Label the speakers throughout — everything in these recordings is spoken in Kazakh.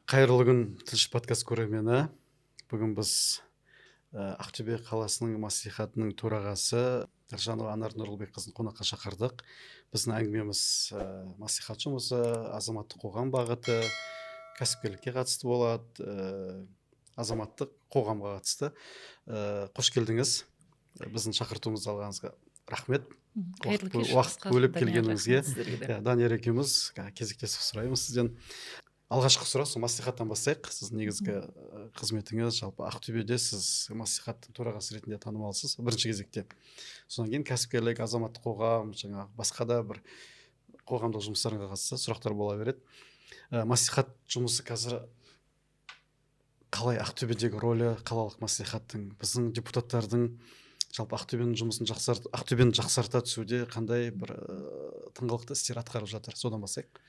Speaker 1: Қайырлы күн, тілші подкаст көрермені. Бүгін біз Ақтөбе қаласының мәслихатының төрағасы Нұржанова Анар Нұрлыбекқызын қонаққа шақырдық. Біздің әңгімеміз мәслихат жұмысы, азаматтық қоғам бағыты, кәсіпкерлікке қатысты болады, азаматтық қоғамға қатысты. Қош келдіңіз. Біздің шақыртуымызды алғаныңызға рахмет. Уақыт бөліп келгеніңізге. Данияр екеуміз кезектесіп сұраймыз сізден. Алғашқы сұрақ сол мәслихаттан бастайық. Сіз негізгі қызметіңіз жалпы Ақтөбеде сіз мәслихаттың төрағасы ретінде танымалсыз бірінші кезекте. Содан кейін кәсіпкерлік, азаматтық қоғам, жаңағы басқа да бір қоғамдық жұмыстарға қатысты сұрақтар бола береді. Мәслихат жұмысы қазір қалай, Ақтөбедегі рөлі, қалалық мәслихаттың, біздің депутаттардың жалпы Ақтөбенің жұмысын Ақтөбені жақсарта түсуде қандай бір тыңғылықты істер атқарып жатыр, содан бастайық.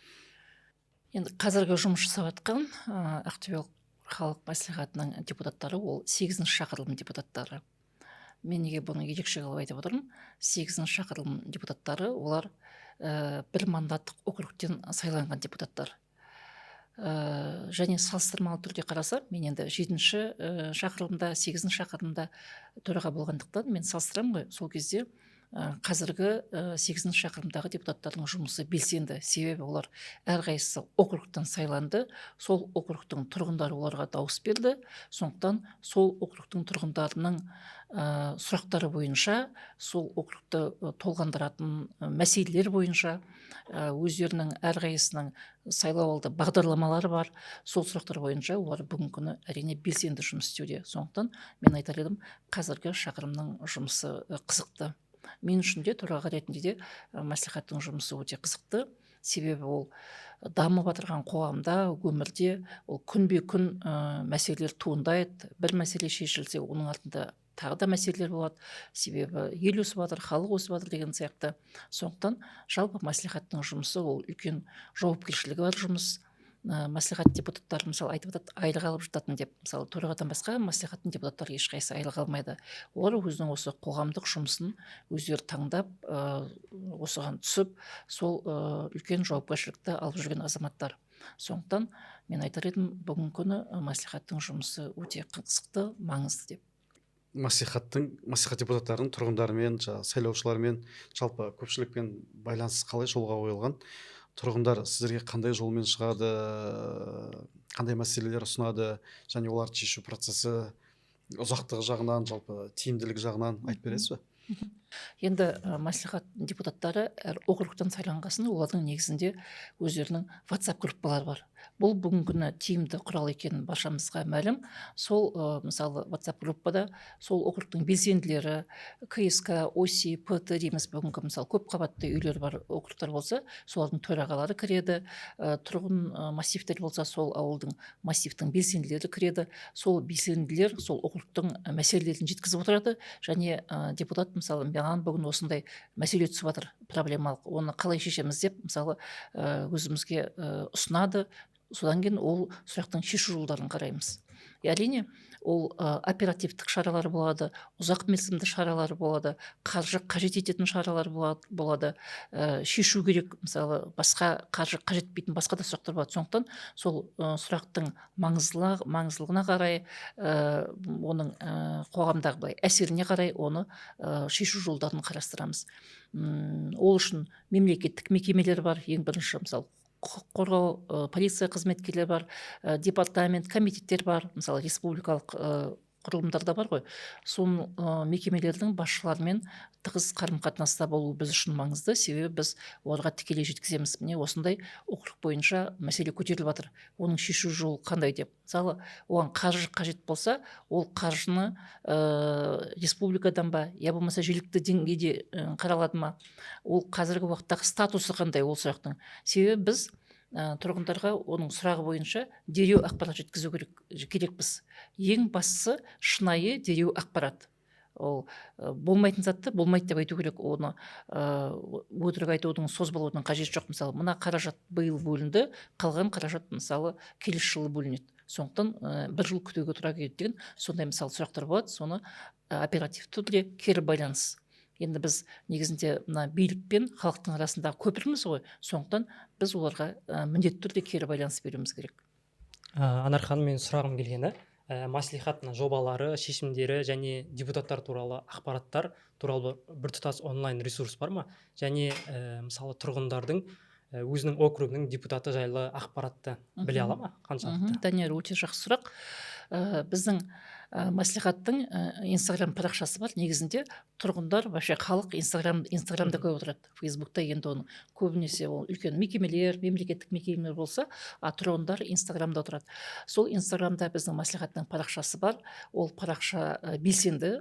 Speaker 2: Енді қазіргі жұмыс жасап жатқан Ақтөбе халық мәслихатының депутаттары ол 8-ші шақырылым депутаттары. Мен неге бұны ерекше қылып айтып отырмын? 8-ші шақырылым депутаттары олар бір мандаттық округтен сайланған депутаттар. Және салыстырмалы түрде қараса, мен енді 7-ші шақырылымда, 8-ші шақырылымда төраға болғандықтан мен салыстырамын ғой, сол кезде қазіргі 8-ші шақырымдағы депутаттардың жұмысы белсенді. Себебі олар әрқайсысы округтан сайланды, сол округтың тұрғындары оларға дауыс берді. Сондықтан сол округтың тұрғындарының сұрақтары бойынша, сол округты толғандыратын мәселелер бойынша өздерінің әрқайсысының сайлауалды бағдарламалары бар. Сол сұрақтар бойынша олар бүгінгі күні әрине белсенді жұмыс істеуде. Сондықтан мен айтар едім, қазіргі шақырымның жұмысы қызықты. Мен үшін де төраға ретінде де мәслихаттың жұмысы өте қызықты. Себебі ол дамып жатырған қоғамда, өмірде ол күнбе-күн мәселелер туындайды. Бір мәселе шешілсе, оның артында тағы да мәселелер болады. Себебі ел өсіп жатыр, халық өсіп жатыр деген сияқты. Сондықтан жалпы мәслихаттың жұмысы ол үлкен жауапкершілігі бар жұмыс. Мәслихат депутаттары мысалы айтып жатады, айлық алып жататын деп. Мысалы төрағадан басқа мәслихаттың депутаттары ешқайсысы айлық алмайды. Олар өзінің осы қоғамдық жұмысын өздері таңдап, осыған түсіп, сол үлкен жауапкершілікті алып жүрген азаматтар. Сондықтан мен айтар едім, бүгінгі күні мәслихаттың жұмысы өте қызықты, маңызды деп.
Speaker 1: Мәслихат депутаттарының тұрғындармен, сайлаушылармен, жалпы көпшілікпен байланыс қалай жолға қойылған? Тұрғындар сіздерге қандай жолмен шығады, қандай мәселелер ұсынады, және оларды шешу процесі ұзақтығы жағынан, жалпы тиімділік жағынан айтып бересіз бе?
Speaker 2: Енді мәслихат депутаттары әр округтан сайланғасын, олардың негізінде өздерінің WhatsApp группалары бар. Бұл бүгінгі күні тиімді құрал екенін баршамызға мәлім. Сол мысалы WhatsApp группада сол округтың белсенділері, КСК, ОСИ, ПТ дейміз, бүгінгі мысалы көп қабатты үйлер бар округтар болса, солардың төрағалары кіреді. Тұрғын массивтер болса, сол ауылдың массивтің белсенділері кіреді. Сол белсенділер сол округтың мәселелерін жеткізіп отырады. Және депутат мысалы маған бүгін осындай мәселе түсіп жатыр, проблемалық, оны қалай шешеміз деп мысалы өзімізге ұсынады. Содан кейін ол сұрақтың шешу жолдарын қараймыз. Әрине ол оперативтік шаралар болады, ұзақ мерзімді шаралар болады, қаржы қажет ететін шаралар болады, шешу керек, мысалы басқа қаржы қажет етпейтін басқа да сұрақтар болады. Сондықтан сол сұрақтың маңыздылығына қарай, оның қоғамдағы былай әсеріне қарай оны шешу жолдарын қарастырамыз. Ол үшін мемлекеттік мекемелер бар, ең бірінші мысалы құқық қорғау, полиция қызметкерлері бар, департамент, комитеттер бар, мысалы республикалық құрылымдарда бар ғой. Сол мекемелердің басшыларымен тығыз қарым-қатынаста болу біз үшін маңызды, себебі біз оларға тікелей жеткіземіз. Міне осындай округ бойынша мәселе көтеріліп жатыр. Оның шешу жолы қандай деп. Мысалы, оған қаржы қажет болса, ол қаржыны республикадан ба, я болмаса жергілікті деңгейде қаралады ма? Ол қазіргі уақыттағы статусы қандай ол сұрақтың? Себебі біз тұрғындарға оның сұрағы бойынша дереу ақпарат жеткізу керекпіз. Ең бастысы шынайы дереу ақпарат. Ол болмайтын затты болмайды деп айту керек. Оны өтірік айтудың, созбалаудың қажеті жоқ. Мысалы, мына қаражат биыл бөлінді, қалған қаражат мысалы келесі жылы бөлінеді. Сондықтан бір жыл күтуге тура келеді деген сондай мысалы сұрақтар болады. Соны оперативті түрде кері байланыс. Енді біз негізінде мына билік пен халықтың арасындағы көпірміз ғой. Сондықтан біз оларға міндетті түрде кері байланыс беруіміз керек.
Speaker 3: Анар ханым, мен сұрағым келгені, мәслихат жобалары, шешімдері және депутаттар туралы ақпараттар туралы біртұтас онлайн ресурс бар ма? Және мысалы тұрғындардың өзінің округінің депутаты жайлы ақпаратты біле ала ма? Қаншалықты?
Speaker 2: Данияр, өте жақсы сұрақ. Біздің мәслихаттың инстаграм парақшасы бар. Негізінде тұрғындар, вообще халық инстаграмда көп отырады. Фейсбукта енді оның көбінесе ол үлкен мекемелер, мемлекеттік мекемелер болса, тұрғындар инстаграмда отырады. Сол инстаграмда біздің мәслихаттың парақшасы бар. Ол парақша белсенді,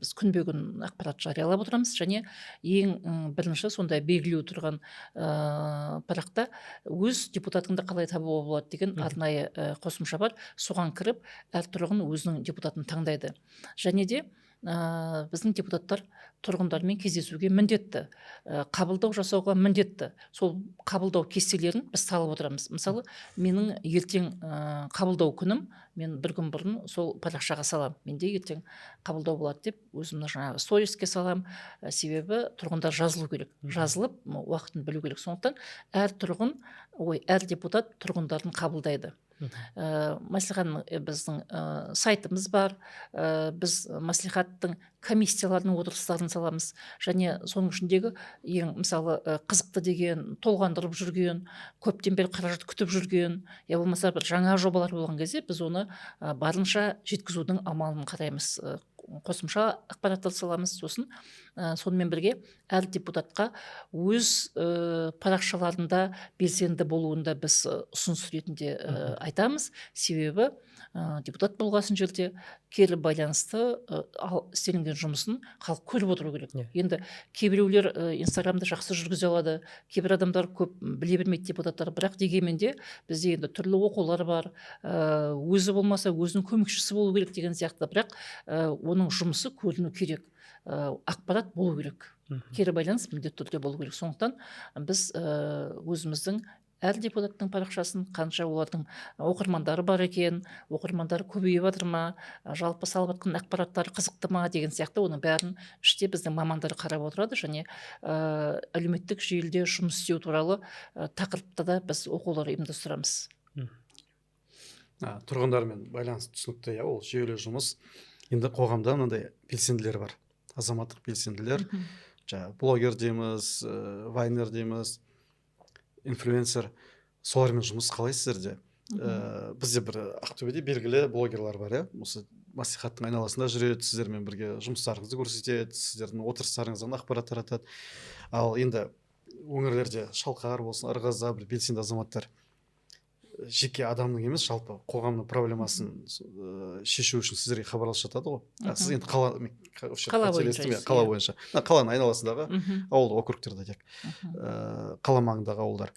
Speaker 2: біз күнбе-күн ақпарат жариялап отырамыз, және ең бірінші сондай белгілеу тұрған парақта өз депутатыңды қалай табуға болады деген арнайы қосымша бар. Соған кіріп, әр тұрғын өзінің депутатын таңдайды. Және де біздің депутаттар тұрғындармен кездесуге міндетті, қабылдау жасауға міндетті. Сол қабылдау кестелерін біз салып отырамыз. Мысалы, менің ертең қабылдау күнім, мен бір күн бұрын сол парақшаға салам. Менде ертең қабылдау болады деп, өзімді жаңағы сториске салам. Себебі тұрғындар жазылу керек. Жазылып, уақытын білу керек. Сондықтан әр депутат тұрғындарын қабылдайды. Мәслихаттың біздің сайтымыз бар. Біз мәслихаттың комиссияларының отырыстарын саламыз, және соның ішіндегі ең мысалы қызықты деген, толғандырып жүрген, көптен бері қаражат күтіп жүрген, я болмаса бір жаңа жобалар болған кезде біз оны барынша жеткізудің амалын қараймыз. Қосымша ақпараттар саламыз. Сосын сонымен бірге әр депутатқа өз парақшаларында белсенді болуында біз ұсыныс ретінде айтамыз. Себебі депутат болғасын жерде кері байланысты істелінген жұмысын халық көріп отыру керек. Енді кейбіреулер инстаграмды жақсы жүргізе алады, кейбір адамдар көп біле бермейді, депутаттар, бірақ дегенмен де бізде енді түрлі оқулар бар, өзі болмаса өзінің көмекшісі болу керек деген сияқты, бірақ оның жұмысы көріну керек, ақпарат болу керек, кері байланыс міндетті түрде болу керек. Сондықтан біз өзіміздің әр депутаттың парақшасын, қанша олардың оқырмандары бар екен, оқырмандары көбейіп жатыр ма, жалпы салып жатқан ақпараттар қызықты ма деген сияқты, оның бәрін іште біздің мамандар қарап отырады, және әлеуметтік желіде жұмыс істеу туралы тақырыпта да біз оқулар ұйымдастырамыз.
Speaker 1: Тұрғындармен байланыс түсінікті, ол жүйелі жұмыс. Енді қоғамда мынандай белсенділер бар, азаматтық белсенділер, блогер дейміз, вайнер дейміз, инфлюенсер. Солармен жұмыс қалай сіздерде? Бізде бір Ақтөбеде белгілі блогерлар бар, осы мәслихаттың айналасында жүреді, сіздермен бірге жұмыстарыңызды көрсетеді, сіздердің отырыстарыңыздан ақпарат таратады. Ал енді өңірлерде Шалқар болсын, Ырғызда бір белсенді азаматтар жеке адамның емес, жалпы қоғамның проблемасын шешу үшін сіздерге хабарласып жатады ғой. Сіз енді қала бойынша, қаланың айналасындағы ауыл округтерде тек, қала маңындағы ауылдар.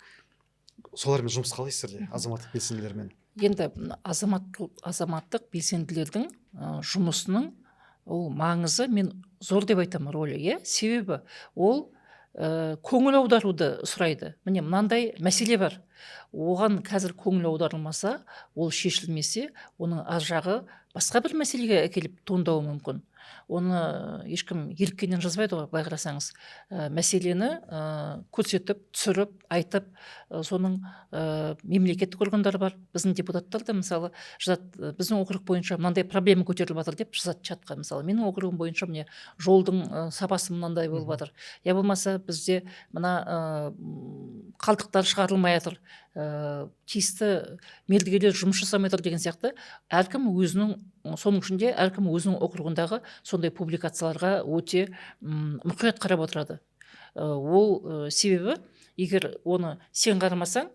Speaker 1: Солармен жұмыс қалай сіздерде, азаматтық белсенділермен?
Speaker 2: Енді азаматтық белсенділердің жұмысының ол маңызы, мен зор деп айтамын, рөлі. Себебі ол көңіл аударуды сұрайды. Міне мынандай мәселе бар. Оған қазір көңіл аударылмаса, ол шешілмесе, оның ар жағы басқа бір мәселеге әкеліп туындауы мүмкін. Оны ешкім еліккеннен жазбайды ғой, былай қарасаңыз. Мәселені көрсетіп, түсіріп, айтып, соның мемлекеттік органдар бар. Біздің депутаттар да мысалы жазады, біздің округ бойынша мынандай проблема көтеріліп жатыр деп жазады чатқа. Мысалы менің округым бойынша міне жолдың сапасы мынандай болып жатыр. Я болмаса бізде мына қалдықтар шығарылмай жатыр, тиісті мердігерлер жұмыс жасамай жатыр деген сияқты. Әркім өзінің, соның ішінде әркім өзінің округындағы сондай публикацияларға өте мұқият қарап отырады. Ол себебі, егер оны сен қарамасаң,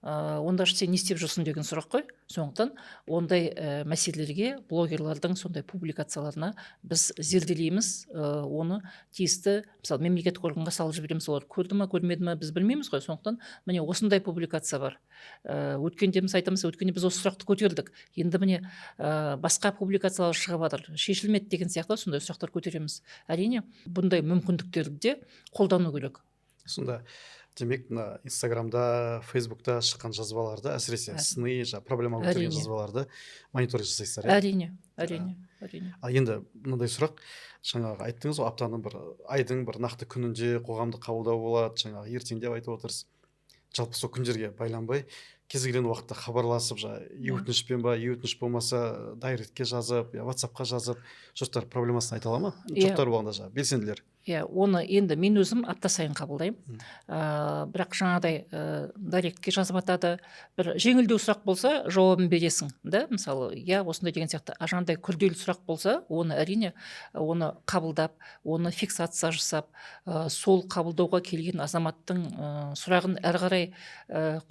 Speaker 2: онда сен не істеп жүрсің деген сұрақ қой. Сондықтан ондай мәселелерге, блогерлардың сондай публикацияларына біз зерделейміз, оны тиісті, мысалы мемлекеттік органға салып жібереміз, олар көрді ме, көрмеді ме, біз білмейміз ғой. Сондықтан міне осындай публикация бар. Өткенде біз айтамыз, өткенде біз осы сұрақты көтердік, енді міне басқа публикациялар шығып жатыр, шешілмеді деген сияқты сондай сұрақтар көтереміз. Әрине бұндай мүмкіндіктерді де қолдану керек.
Speaker 1: Сонда демек, мына инстаграмда, фейсбукта шыққан жазбаларды, әсіресе сыни, проблема көтерген жазбаларды мониторинг жасайсыздар?
Speaker 2: Әрине.
Speaker 1: Ал енді мынандай сұрақ, жаңағы айттыңыз ғой, аптаның бір, айдың бір нақты күнінде қоғамдық қабылдау болады, жаңағы ертең деп айтып отырсыз. Жалпы сол күндерге байланбай, кез келген уақытта хабарласып өтінішпен ба өтініш болмаса дайректке жазып ватсапқа жазып жұрттар проблемасын айта ала ма жұрттар болғанда белсенділер?
Speaker 2: Оны енді мен өзім апта сайын қабылдаймын. Бірақ жаңағыдай директке жазып атады. Бір жеңілдеу сұрақ болса, жауабын бересің, да? Мысалы, осындай деген сияқты. Жаңағыдай күрделі сұрақ болса, оны әрине оны қабылдап, оны фиксация жасап, сол қабылдауға келген азаматтың сұрағын әрі қарай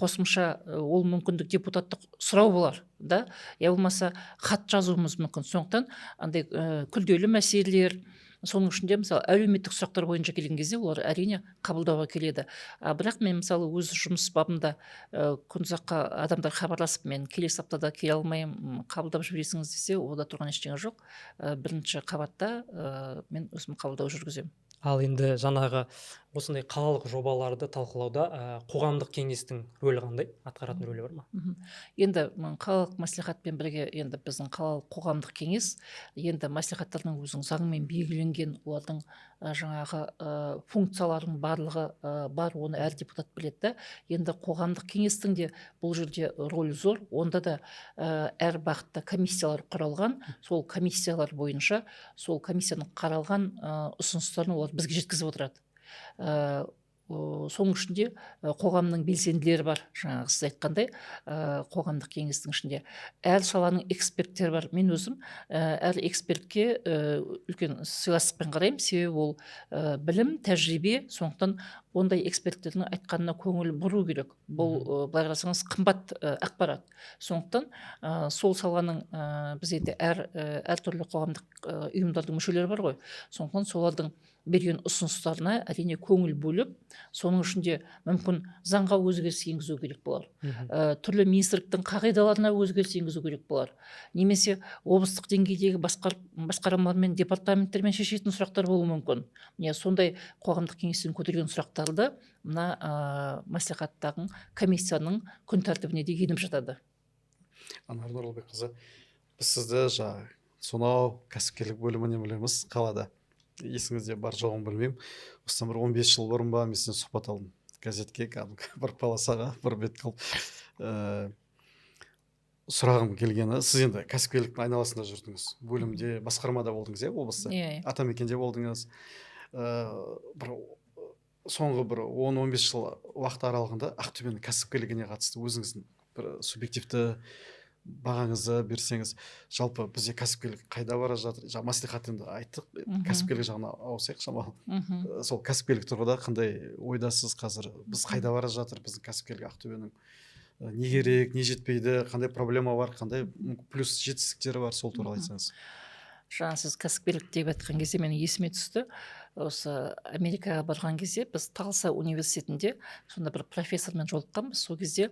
Speaker 2: қосымша ол мүмкіндік депутаттық сұрау болар, да? Болмаса хат жазуымыз мүмкін. Сондықтан андай күрделі мәселелер, соның ішінде мысалы әлеуметтік сұрақтар бойынша келген кезде олар әрине қабылдауға келеді. Бірақ мен мысалы өз жұмыс бабымда күн ұзаққа адамдар хабарласып, мен келесі аптада келе алмаймын, қабылдап жібересіңіз десе, ода тұрған ештеңе жоқ. Бірінші қабатта мен өзім қабылдау жүргіземін.
Speaker 3: Ал енді жаңағы осындай қалалық жобаларды талқылауда қоғамдық кеңестің рөлі қандай? Атқаратын рөлі бар ма?
Speaker 2: Енді қалалық мәслихатпен бірге енді біздің қалалық қоғамдық кеңес енді мәслихаттардың өзінің заңмен белгіленген олардың жаңағы функцияларының барлығы бар, оны әр депутат біледі. Енді қоғамдық кеңестің де бұл жерде рөлі зор. Онда да әр бағытта комиссиялар құралған, сол комиссиялар бойынша сол комиссияның қаралған ұсыныстарын олар бізге жеткізіп отырады. Соның ішінде қоғамның белсенділері бар, жаңағы сіз айтқандай, қоғамдық кеңестің ішінде әр саланың эксперттері бар. Мен өзім әр экспертке үлкен сыйластықпен қараймын, себебі ол білім, тәжірибе, сондықтан ондай эксперттердің айтқанына көңіл бұру керек. Бұл былай қарасаңыз қымбат ақпарат. Сондықтан сол саланың біз енді әртүрлі қоғамдық ұйымдардың мүшелері бар ғой. Сондықтан солардың берген ұсыныстарына әрине көңіл бөліп, соның ішінде мүмкін заңға өзгеріс енгізу керек болар. Түрлі министрліктің қағидаларына өзгеріс енгізу керек болар. Немесе облыстық деңгейдегі басқармалар мен департаменттермен шешетін сұрақтар болуы мүмкін. Сондай қоғамдық кеңестен көтерген сұрақтарды мына мәслихаттағы комиссияның күн тәртібіне де еніп жатады.
Speaker 1: Анар Нұрлыбекқызы, біз сізді сонау кәсіпкерлік бөлімінен білеміз қалада. Есіңізде бар жоғын білмеймін. Осыдан бір 15 жыл бұрын ба мен сізден сұхбат алдым. Газетке бір полосаға бір бет қылып сұрағым келгені, сіз енді кәсіпкерліктің айналасында жүрдіңіз. Бөлімде, басқармада болдыңыз, облыста. Атамекенде болдыңыз. Соңғы бір 10-15 жыл уақыт аралығында Ақтөбенің кәсіпкерлігіне қатысты өзіңіздің бір субъективті бағаңызды берсеңіз, жалпы бізде кәсіпкерлік қайда бара жатыр? Мәслихат енді айттық, кәсіпкерлік жағына ауысайық шамалы. Сол кәсіпкерлік тұрғыда қандай ойдасыз қазір? Біз қайда бара жатыр? Біздің кәсіпкерлік Ақтөбенің не керек, не жетпейді, қандай проблема бар, қандай плюс жетістіктері бар, сол туралы айтсаңыз.
Speaker 2: Жаңа сіз кәсіпкерлік деп айтқан кезде менің есіме түсті. Осы Америкаға барған кезде біз Талса университетінде сонда бір профессормен жолыққанбыз. Сол кезде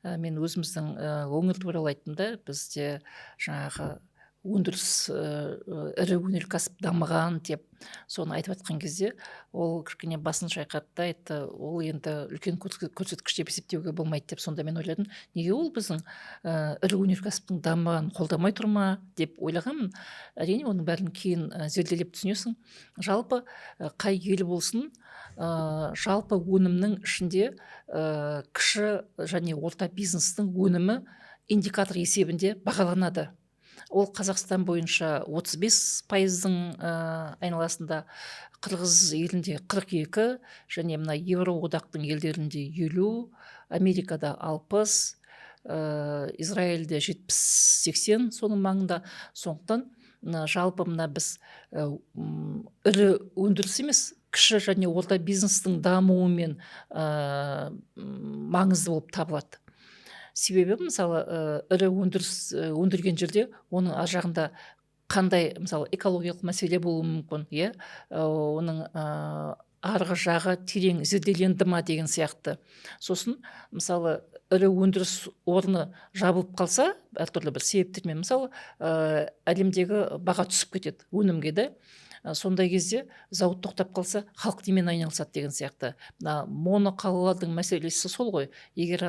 Speaker 2: мен өзіміздің өңір туралы айттым да, бізде жаңағы өндіріс ірі өнеркәсіп дамыған деп соны айтып жатқан кезде ол кішкене басын шайқады да айтты, ол енді үлкен көрсеткіш деп есептеуге болмайды деп. Сонда мен ойладым, неге ол біздің ірі өнеркәсіптің дамығанын қолдамай тұр ма деп ойлағанмын. Әрине оның бәрін кейін зерделеп түсінесің. Жалпы қай ел болсын, жалпы өнімнің ішінде кіші және орта бизнестің өнімі индикатор есебінде бағаланады. Ол Қазақстан бойынша 35%-ның айналасында, Қырғыз елінде 42, және мына Еуроодақтың елдерінде 50, Америкада 60, Израильде 70-80 соның маңында. Сондықтан жалпы мына біз ірі өндіріс емес, кіші және орта бизнестің дамуымен маңызды болып табылады. Себебі мысалы ірі өндіріс өндірген жерде оның ар жағында қандай мысалы экологиялық мәселе болуы мүмкін, оның арғы жағы терең зерделенді ма деген сияқты. Сосын мысалы ірі өндіріс орны жабылып қалса, әртүрлі бір себептермен, мысалы әлемдегі баға түсіп кетеді өнімге де. Сондай кезде зауыт тоқтап қалса, халық немен айналысады деген сияқты. Моноқалалардың мәселесі сол ғой. Егер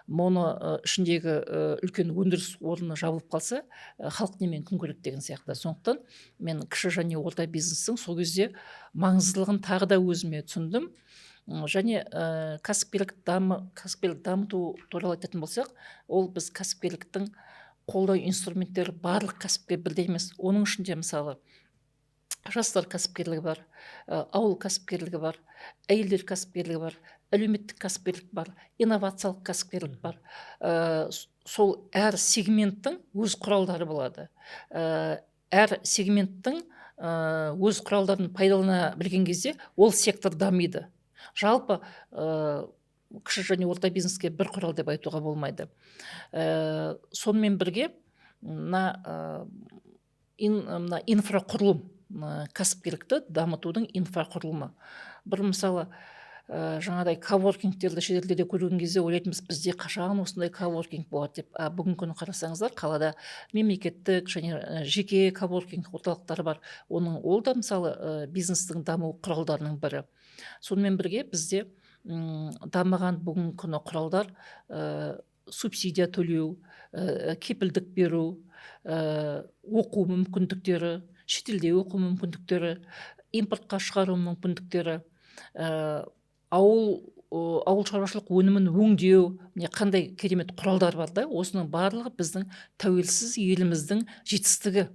Speaker 2: моно ішіндегі үлкен өндіріс орны жабылып қалса, халық немен күн көреді деген сияқты. Сондықтан мен кіші және орта бизнестің сол кезде маңыздылығын тағы да өзіме түсіндім. Және кәсіпкерлік дамыту туралы айтатын болсақ, ол біз кәсіпкерліктің қолдау инструменттері барлық кәсіпкер бірдей емес. Оның ішінде мысалы жастар кәсіпкерлігі бар, ауыл кәсіпкерлігі бар, әйелдер кәсіпкерлігі бар, әлеуметтік кәсіпкерлік бар, инновациялық кәсіпкерлік бар. Сол әр сегменттің өз құралдары болады. Әр сегменттің өз құралдарын пайдалана білген кезде ол сектор дамиды. Жалпы кіші және орта бизнеске бір құрал деп айтуға болмайды. Сонымен бірге мына инфрақұрылым, кәсіпкерлікті дамытудың инфрақұрылымы. Бір мысалы жаңадай коворкингтерді шетелде де көрген кезде ойлайтынбыз, бізде қашан осындай коворкинг болады деп. Бүгінгі күні қарасаңыздар, қалада мемлекеттік және жеке коворкинг орталықтары бар. Ол да мысалы бизнестің даму құралдарының бірі. Сонымен бірге бізде дамыған бүгінгі күні құралдар субсидия төлеу, кепілдік беру, оқу мүмкіндіктері, шетелде оқу мүмкіндіктері, импортқа шығару мүмкіндіктері, ауыл шаруашылық өнімін өңдеу, қандай керемет құралдар бар да. Осының барлығы біздің тәуелсіз еліміздің жетістігі.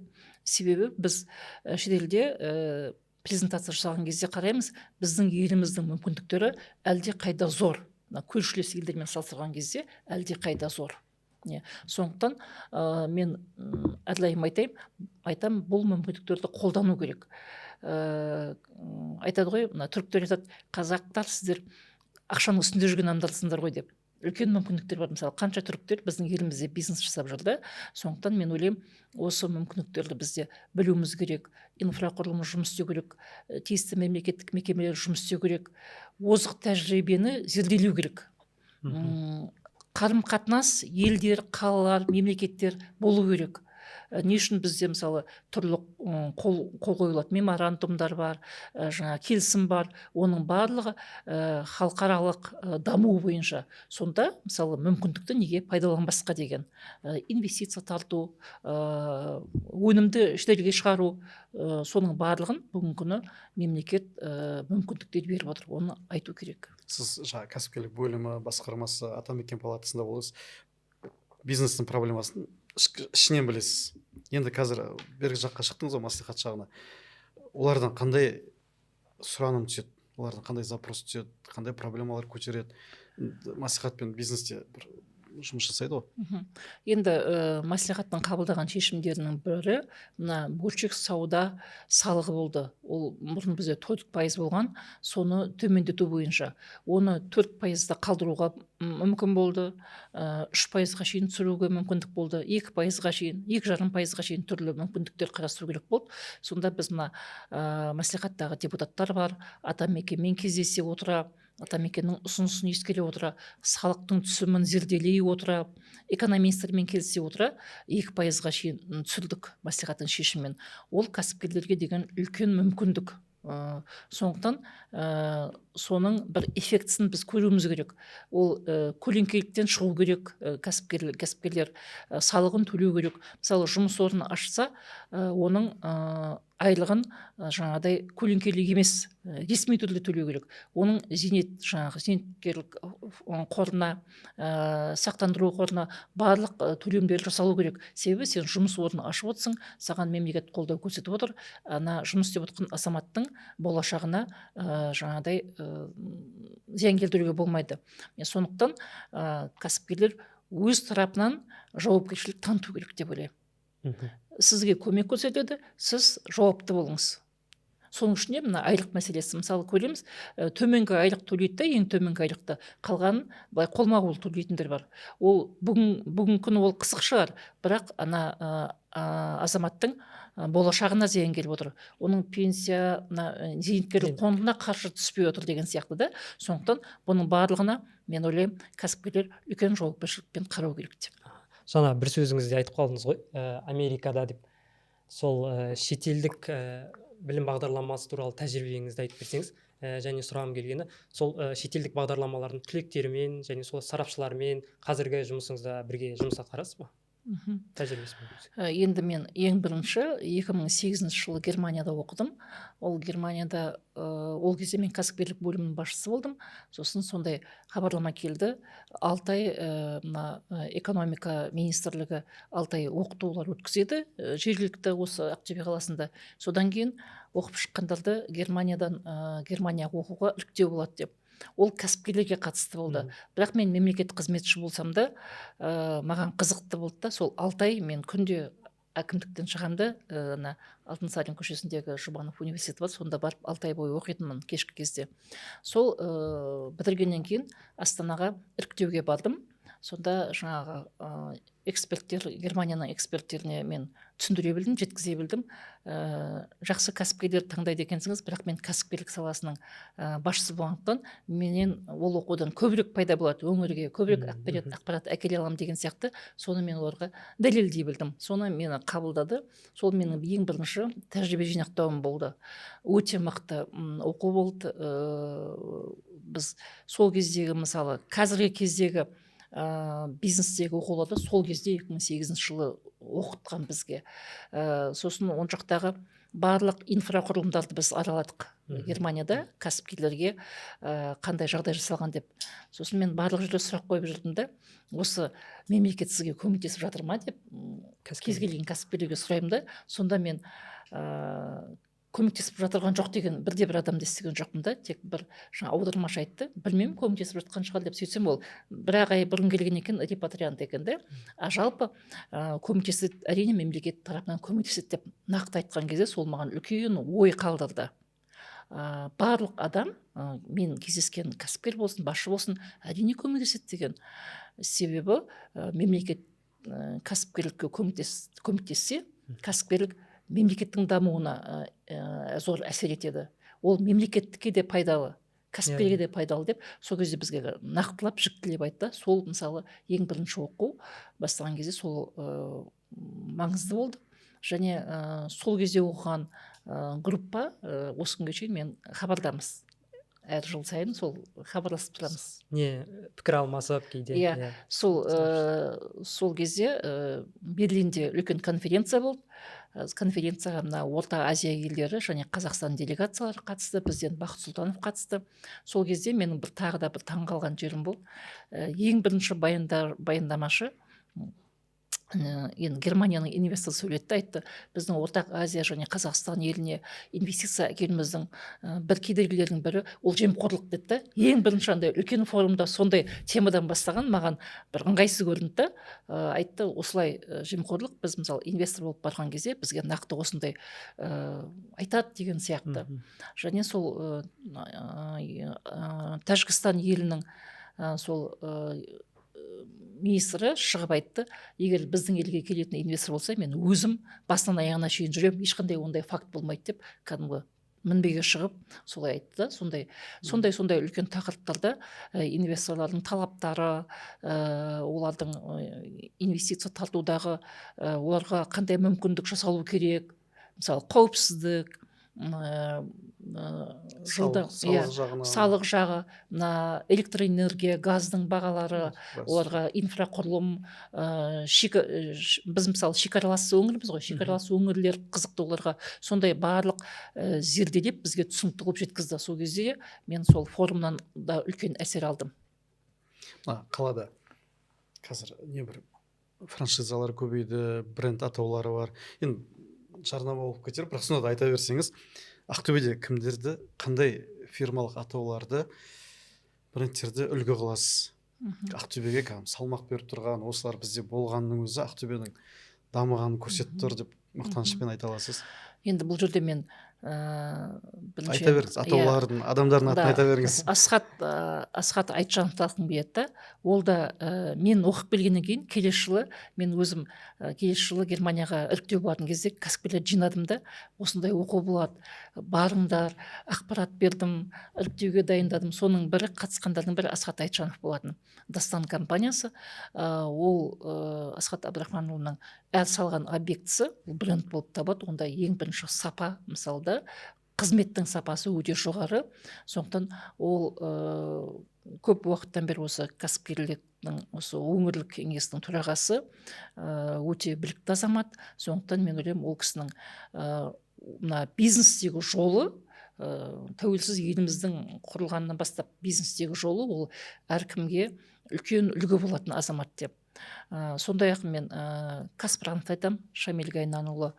Speaker 2: Себебі біз шетелде презентация жасаған кезде қараймыз, біздің еліміздің мүмкіндіктері әлде қайда зор. Көршілес елдермен салыстырған кезде әлде қайда зор. Сондықтан мен әрдайым айтам, бұл мүмкіндіктерді қолдану керек. Айтады ғой, түріктер айтады, қазақтар сіздер ақшаның үстінде жүрген адамдарсыңдар ғой деп. Үлкен мүмкіндіктер бар. Мысалы, қанша түріктер біздің елімізде бизнес жасап жүрді. Сондықтан мен ойлаймын, осы мүмкіндіктерді бізде білуіміз керек, инфрақұрылымы жұмыс істеу керек, тиісті мемлекеттік мекемелер жұмыс істеу керек, озық тәжірибені зерделеу керек. Қарым-қатынас елдер, қалалар, мемлекеттер болу керек. Не үшін бізде мысалы түрлі қол қойылатын меморандумдар бар, жаңа келісім бар, оның барлығы халықаралық даму бойынша. Сонда мысалы мүмкіндікті неге пайдаланбасқа деген. Инвестиция тарту, өнімді шетелге шығару, соның барлығын бүгінгі күні мемлекет мүмкіндіктер беріп отыр. Оны айту керек.
Speaker 1: Сіз жаңа кәсіпкерлік бөлімі басқармасы атамекен палатасында боласыз. Бизнестің проблемасын ішінен білесіз. Енді қазір бергі жаққа шықтыңыз ғой, мәслихат жағына. Олардан қандай сұраным түседі, олардан қандай запрос түседі, қандай проблемалар көтереді. Мәслихат пен бизнесте бір жұмыс жасайды ғой.
Speaker 2: Енді мәслихаттың қабылдаған шешімдерінің бірі мына бөлшек сауда салығы болды. Ол бұрын бізде 4% болған, соны төмендету бойынша. Оны 4%-да қалдыруға мүмкін болды, 3%-ға шейін түсіруге мүмкіндік болды, 2%-ға шейін, 2,5%-ға шейін түрлі мүмкіндіктер қарастыру керек болды. Сонда біз мына мәслихаттағы депутаттар бар, атамекенмен кездесе отыра, атамекеннің ұсынысын ескере отыра, салықтың түсімін зерделей отыра, экономистермен келісе отыра, 2%-ға шейін түсірдік мәслихаттың шешімімен. Ол кәсіпкерлерге деген үлкен мүмкіндік. Сондықтан соның бір эффектісін біз көруіміз керек. Ол көлеңкеліктен шығу керек, кәсіпкерлер салығын төлеу керек. Мысалы, жұмыс орны ашса, оның айлығын жаңағыдай көлеңкелік емес, ресми түрде төлеу керек. Оның зейнеткерлік қорына, сақтандыру қорына барлық төлемдер жасалу керек. Себебі сен жұмыс орны ашып отырсың, саған мемлекет қолдау көрсетіп отыр. Ана жұмыс істеп отқан азаматтың болашағына жаңағыдай зиян келтіруге болмайды. Сондықтан кәсіпкерлер өз тарапынан жауапкершілік таныту керек деп ойлаймын. Сізге көмек көрсетеді, сіз жауапты болыңыз. Соның ішінде мына айлық мәселесі, мысалы көреміз, төменгі айлық төлейді, ең төменгі айлықты, қалғанын былай қолма-қол төлейтіндер бар. Ол бүгін күні ол қысық шығар, бірақ ана азаматтың болашағына зиян келіп отыр. Оның пенсия, зейнеткерлік қорына қаржы түспей отыр деген сияқты да. Сондықтан бұның барлығына мен ойлаймын, кәсіпкерлер үлкен жауапкершілікпен қарау керек деп.
Speaker 3: Жаңа бір сөзіңізде айтып қалдыңыз ғой, Америкада деп. Сол шетелдік білім бағдарламасы туралы тәжірибеңізді айтып берсеңіз, және сұрағым келгені, сол шетелдік бағдарламалардың түлектерімен және сол сарапшылармен қазіргі жұмысыңызда бірге жұмыс атқарасыз ба? тәжірибесімен?
Speaker 2: Енді мен ең бірінші 2008 жылы Германияда оқыдым. Ол Германияда ол кезде мен кәсіпкерлік бөлімінің басшысы болдым. Сосын сондай хабарлама келді. Алтай мына экономика министрлігі Алтай оқытулар өткізеді жергілікті осы Ақтөбе қаласында. Содан кейін оқып шыққандарды Германияға оқуға іріктеу болады деп. Ол кәсіпкерлерге қатысты болды. Бірақ мен мемлекеттік қызметші болсам да маған қызықты болды да, сол Алтай, мен күнде әкімдіктен шығамда ана Алтынсарин көшесіндегі Жұбанов университеті бар, сонда барып Алтай бойы оқитынмын кешкі кезде. Сол бітіргеннен кейін Астанаға іріктеуге бардым. Сонда жаңағы Германияның эксперттеріне мен түсіндіре білдім, жеткізе білдім. Жақсы кәсіпкерлер таңдайды екенсіңіз, бірақ мен кәсіпкерлік саласының басшысы болғандықтан менен ол оқудан көбірек пайда болады, өңірге көбірек ақпарат әкеле аламын деген сияқты, соны мен оларға дәлелдей білдім. Соны мені қабылдады. Сол менің ең бірінші тәжірибе жинақтауым болды. Өте мықты оқу болды. Біз сол кездегі, мысалы қазіргі кездегі бизнестегі оқуларды сол кезде 2008 жылы оқытқан бізге. Сосын он жақтағы барлық инфрақұрылымдарды біз араладық Германияда кәсіпкерлерге қандай жағдай жасалған деп. Сосын мен барлық жерде сұрақ қойып жүрдім да, осы мемлекет сізге көмектесіп жатыр ма деп кез келген кәсіпкерлерге сұраймын да. Сонда мен көмектесіп жатырған жоқ деген бірде бір адамды естіген жоқпын да. Тек бір аудармашы айтты, білмеймін, көмектесіп жатқан шығар деп. Сөйтсем ол бір ай бұрын келген екен, репатриант екен да. Жалпы көмектеседі, әрине мемлекет тарапынан көмектеседі деп нақты айтқан кезде сол маған үлкен ой қалдырды. Барлық адам, мен кездескен кәсіпкер болсын, басшы болсын, әрине көмектеседі деген. Себебі мемлекет кәсіпкерлікке көмектессе, кәсіпкерлік мемлекеттің дамуына зор әсер етеді. Ол мемлекеттікке де пайдалы, кәсіпкерге де пайдалы деп сол кезде бізге нақтылап жіктелеп айтты. Сол мысалы ең бірінші оқу бастаған кезде сол маңызды болды. Және сол кезде оқыған группа осы күнге шейін мен хабардамыз. Әр жыл сайын сол хабарласып тұрамыз.
Speaker 3: Пікір алмасып кейде.
Speaker 2: Иә, сол кезде Берлинде үлкен конференция болды. Конференцияға мына Орта Азия елдері және Қазақстан делегациялары қатысты, президент Бақыт Сұлтанов қатысты. Сол кезде менің тағы да бір таңғалған жерім болды. Ең бірінші баяндамашы енді Германияның инвестор сөйлетті, айтты, біздің Ортақ Азия және Қазақстан еліне инвестиция әкелуіміздің бір кедергілерінің бірі ол жемқорлық деді. Ең бірінші андай үлкен форумда сондай темадан бастаған маған бір ыңғайсыз көрінді. Айтты, осылай жемқорлық, біз мысалы инвестор болып барған кезде бізге нақты осындай айтады деген сияқты. Және сол Тәжікстан елінің сол министрі шығып айтты, егер біздің елге келетін инвестор болса, мен өзім басынан аяғына шейін жүрем, ешқандай ондай факт болмайды деп кәдімгі мінбеге шығып солай айтты да. Сондай үлкен тақырыптарда инвесторлардың талаптары, олардың инвестиция тартудағы оларға қандай мүмкіндік жасалу керек, мысалы қауіпсіздік, салық жағы, электроэнергия, газдың бағалары, оларға инфрақұрылым, біз мысалы шекаралас өңірміз ғой, шекаралас өңірлер қызықты оларға, сондай барлық зерделеп бізге түсінікті қылып жеткізді. Сол кезде мен сол форумнан да үлкен әсер алдым.
Speaker 1: Қалада қазір небір франшизалар көбейді, бренд атаулары бар. Енді жарнама болып кетер, бірақ сонда да айта берсеңіз, Ақтөбеде кімдерді, қандай фирмалық атауларды, брендтерді үлгі қыласыз? Ақтөбеге салмақ беріп тұрған, осылар бізде болғанның өзі Ақтөбенің дамығанын көрсетіп тұр деп мақтанышпен айта аласыз?
Speaker 2: Енді бұл жерде мен
Speaker 1: айта беріңіз, атаулардың, адамдардың атын айта беріңіз.
Speaker 2: Асхат Айтжановтың беті, ол да мен оқып келгеннен кейін келесі жылы мен өзім Германияға іріктеу болатын кезде кәсіпкерлер жинадым да, осындай оқу болады, барыңдар, ақпарат бердім, іріктеуге дайындадым. Соның бірі, қатысқандардың бірі Асхат Айтжанов болатын. Дастан компаниясы, ол Асхат Абдрахманұлының әр салған объектісі бренд болып табады. Онда ең бірінші сапа, мысалда қызметтің сапасы өте жоғары. Сондықтан ол көп уақыттан бері осы кәсіпкерліктің осы өңірлік кеңестің төрағасы, өте білікті азамат. Сондықтан мен ойлаймын, ол кісінің мына бизнестегі жолы, тәуелсіз еліміздің құрылғанынан бастап бизнестегі жолы, ол әркімге үлкен үлгі болатын азамат деп. Сондай-ақ мен Каспранты айтам, Шамиль Гайнанұлы.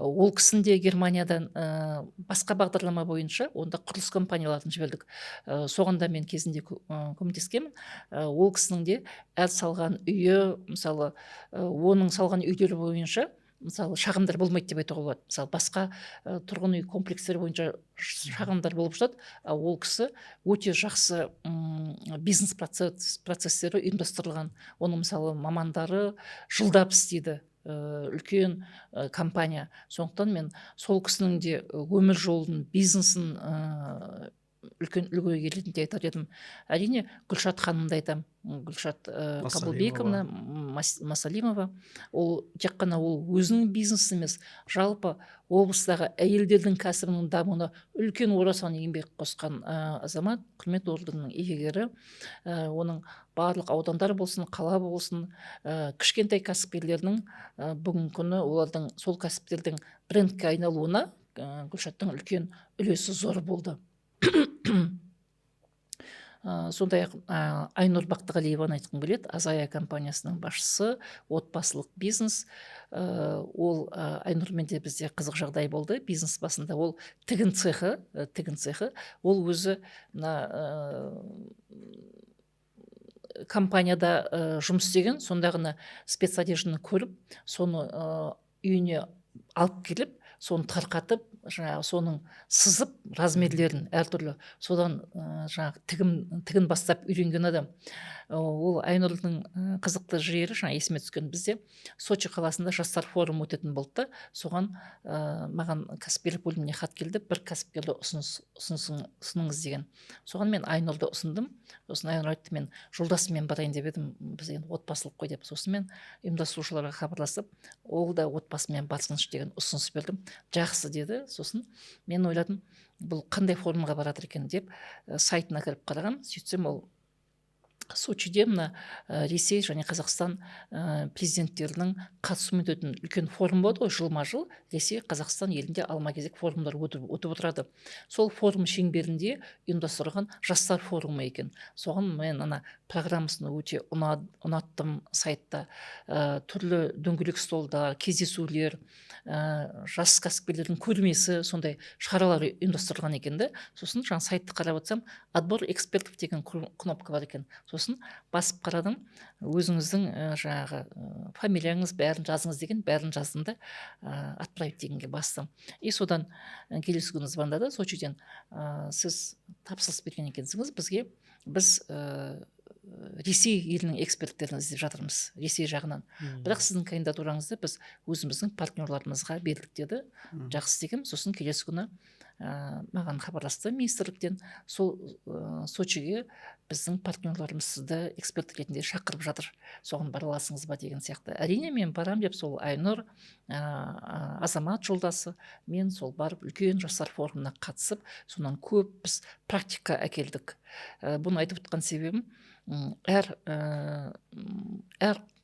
Speaker 2: Ол кісін де Германиядан басқа бағдарлама бойынша, онда құрылыс компанияларын жібердік. Соған да мен кезінде көмектескенмін. Ол кісінің де әр салған үйі, мысалы, оның салған үйлері бойынша, мысалы, шағымдар болмайды деп айтуға болады. Мысалы, басқа тұрғын үй комплекстері бойынша шағымдар болып жатады. Ол кісі өте жақсы бизнес процестері ұйымдастырылған. Оның, мысалы, мамандары жылдап істейді, үлкен компания. Сондықтан мен сол кісінің де өмір жолын, бизнесін үлкен үлгіге келетін де айтар едім. Әрине, Гүлшат ханымды айтам. Гүлшат Қабылбековна Масалимова. Ол тек қана ол өзінің бизнесі емес, жалпы облыстағы әйелдердің кәсібінің дамуына үлкен орасан еңбек қосқан азамат, құрмет орденінің иегері. Оның барлық аудандар болсын, қала болсын, кішкентай кәсіпкерлердің бүгінгі күні олардың сол кәсіптердің брендке айналуына Гүлшаттың үлкен үлесі зор болды. Сондай-ақ Айнұр Бақтығалиеваны айтқым келеді. Азая компаниясының басшысы, отбасылық бизнес. Ол Айнұрмен де бізде қызық жағдай болды. Бизнес басында ол тігін цехы. Ол өзі компанияда жұмыс істеген, сонда ғана спецодежданы көріп, соны үйіне алып келіп, соны тарқатып, жаңағы соның сызып размерлерін әртүрлі, содан жаңағы тігін бастап үйренген адам. Ол Айнұрдың қызықты жері, жаңа есіме түскен, бізде Сочи қаласында жастар форум өтетін болды. Соған маған кәсіпкерлік бөліміне хат келді, бір кәсіпкерді ұсыныңыз деген. Соған мен Айнұрды ұсындым. Сосын Айнұр айтты, мен жолдасыммен барайын деп едім, біз енді отбасылық қой деп. Сосын мен ұйымдастырушыларға хабарласып, ол да отбасымен барсыншы деген ұсыныс бердім. Жақсы деді. Сосын мен ойладым, бұл қандай форумға баратыр екен деп сайтына кіріп қарағам. Сөйтсем, ол Сочиде мына Ресей және Қазақстан президенттерінің қатысуымен өтетін үлкен форум болады ғой, жылма-жыл Ресей, Қазақстан елінде алма-кезек форумдар өтіп отырады. Сол форум шеңберінде ұйымдастырылған жастар форумы екен. Соған мен программасын өте ұнаттым. Сайтта түрлі дөңгелек столдар, кездесулер, жас кәсіпкерлердің көрмесі, сондай шаралар ұйымдастырылған екен. Сосын жаңа сайтты қарап отырсам, отбор экспертов деген кнопка бар екен. Сосын басып қарадым, өзіңіздің жаңағы фамилияңыз бәрін жазыңыз деген, бәрін жаздым да отправить дегенге бастым. И содан келесі күні звондады Сочиден, сіз тапсырыс берген екенсіңіз бізге, біз Ресей елінің эксперттерін іздеп жатырмыз, Ресей жағынан. Бірақ сіздің кандидатураңызды біз өзіміздің партнерларымызға бердік деді. Жақсы дегем. Сосын келесі күні маған хабарласты министрліктен, сол Сочиге біздің партнерларымыз сізді эксперт ретінде шақырып жатыр, соған бара аласыңыз ба деген сияқты. Әрине мен барам деп, сол Айнұр азамат жолдасы, мен сол барып үлкен жастар форумына қатысып, сонан көп біз практика әкелдік. Бұны айтып отқан себебім, әр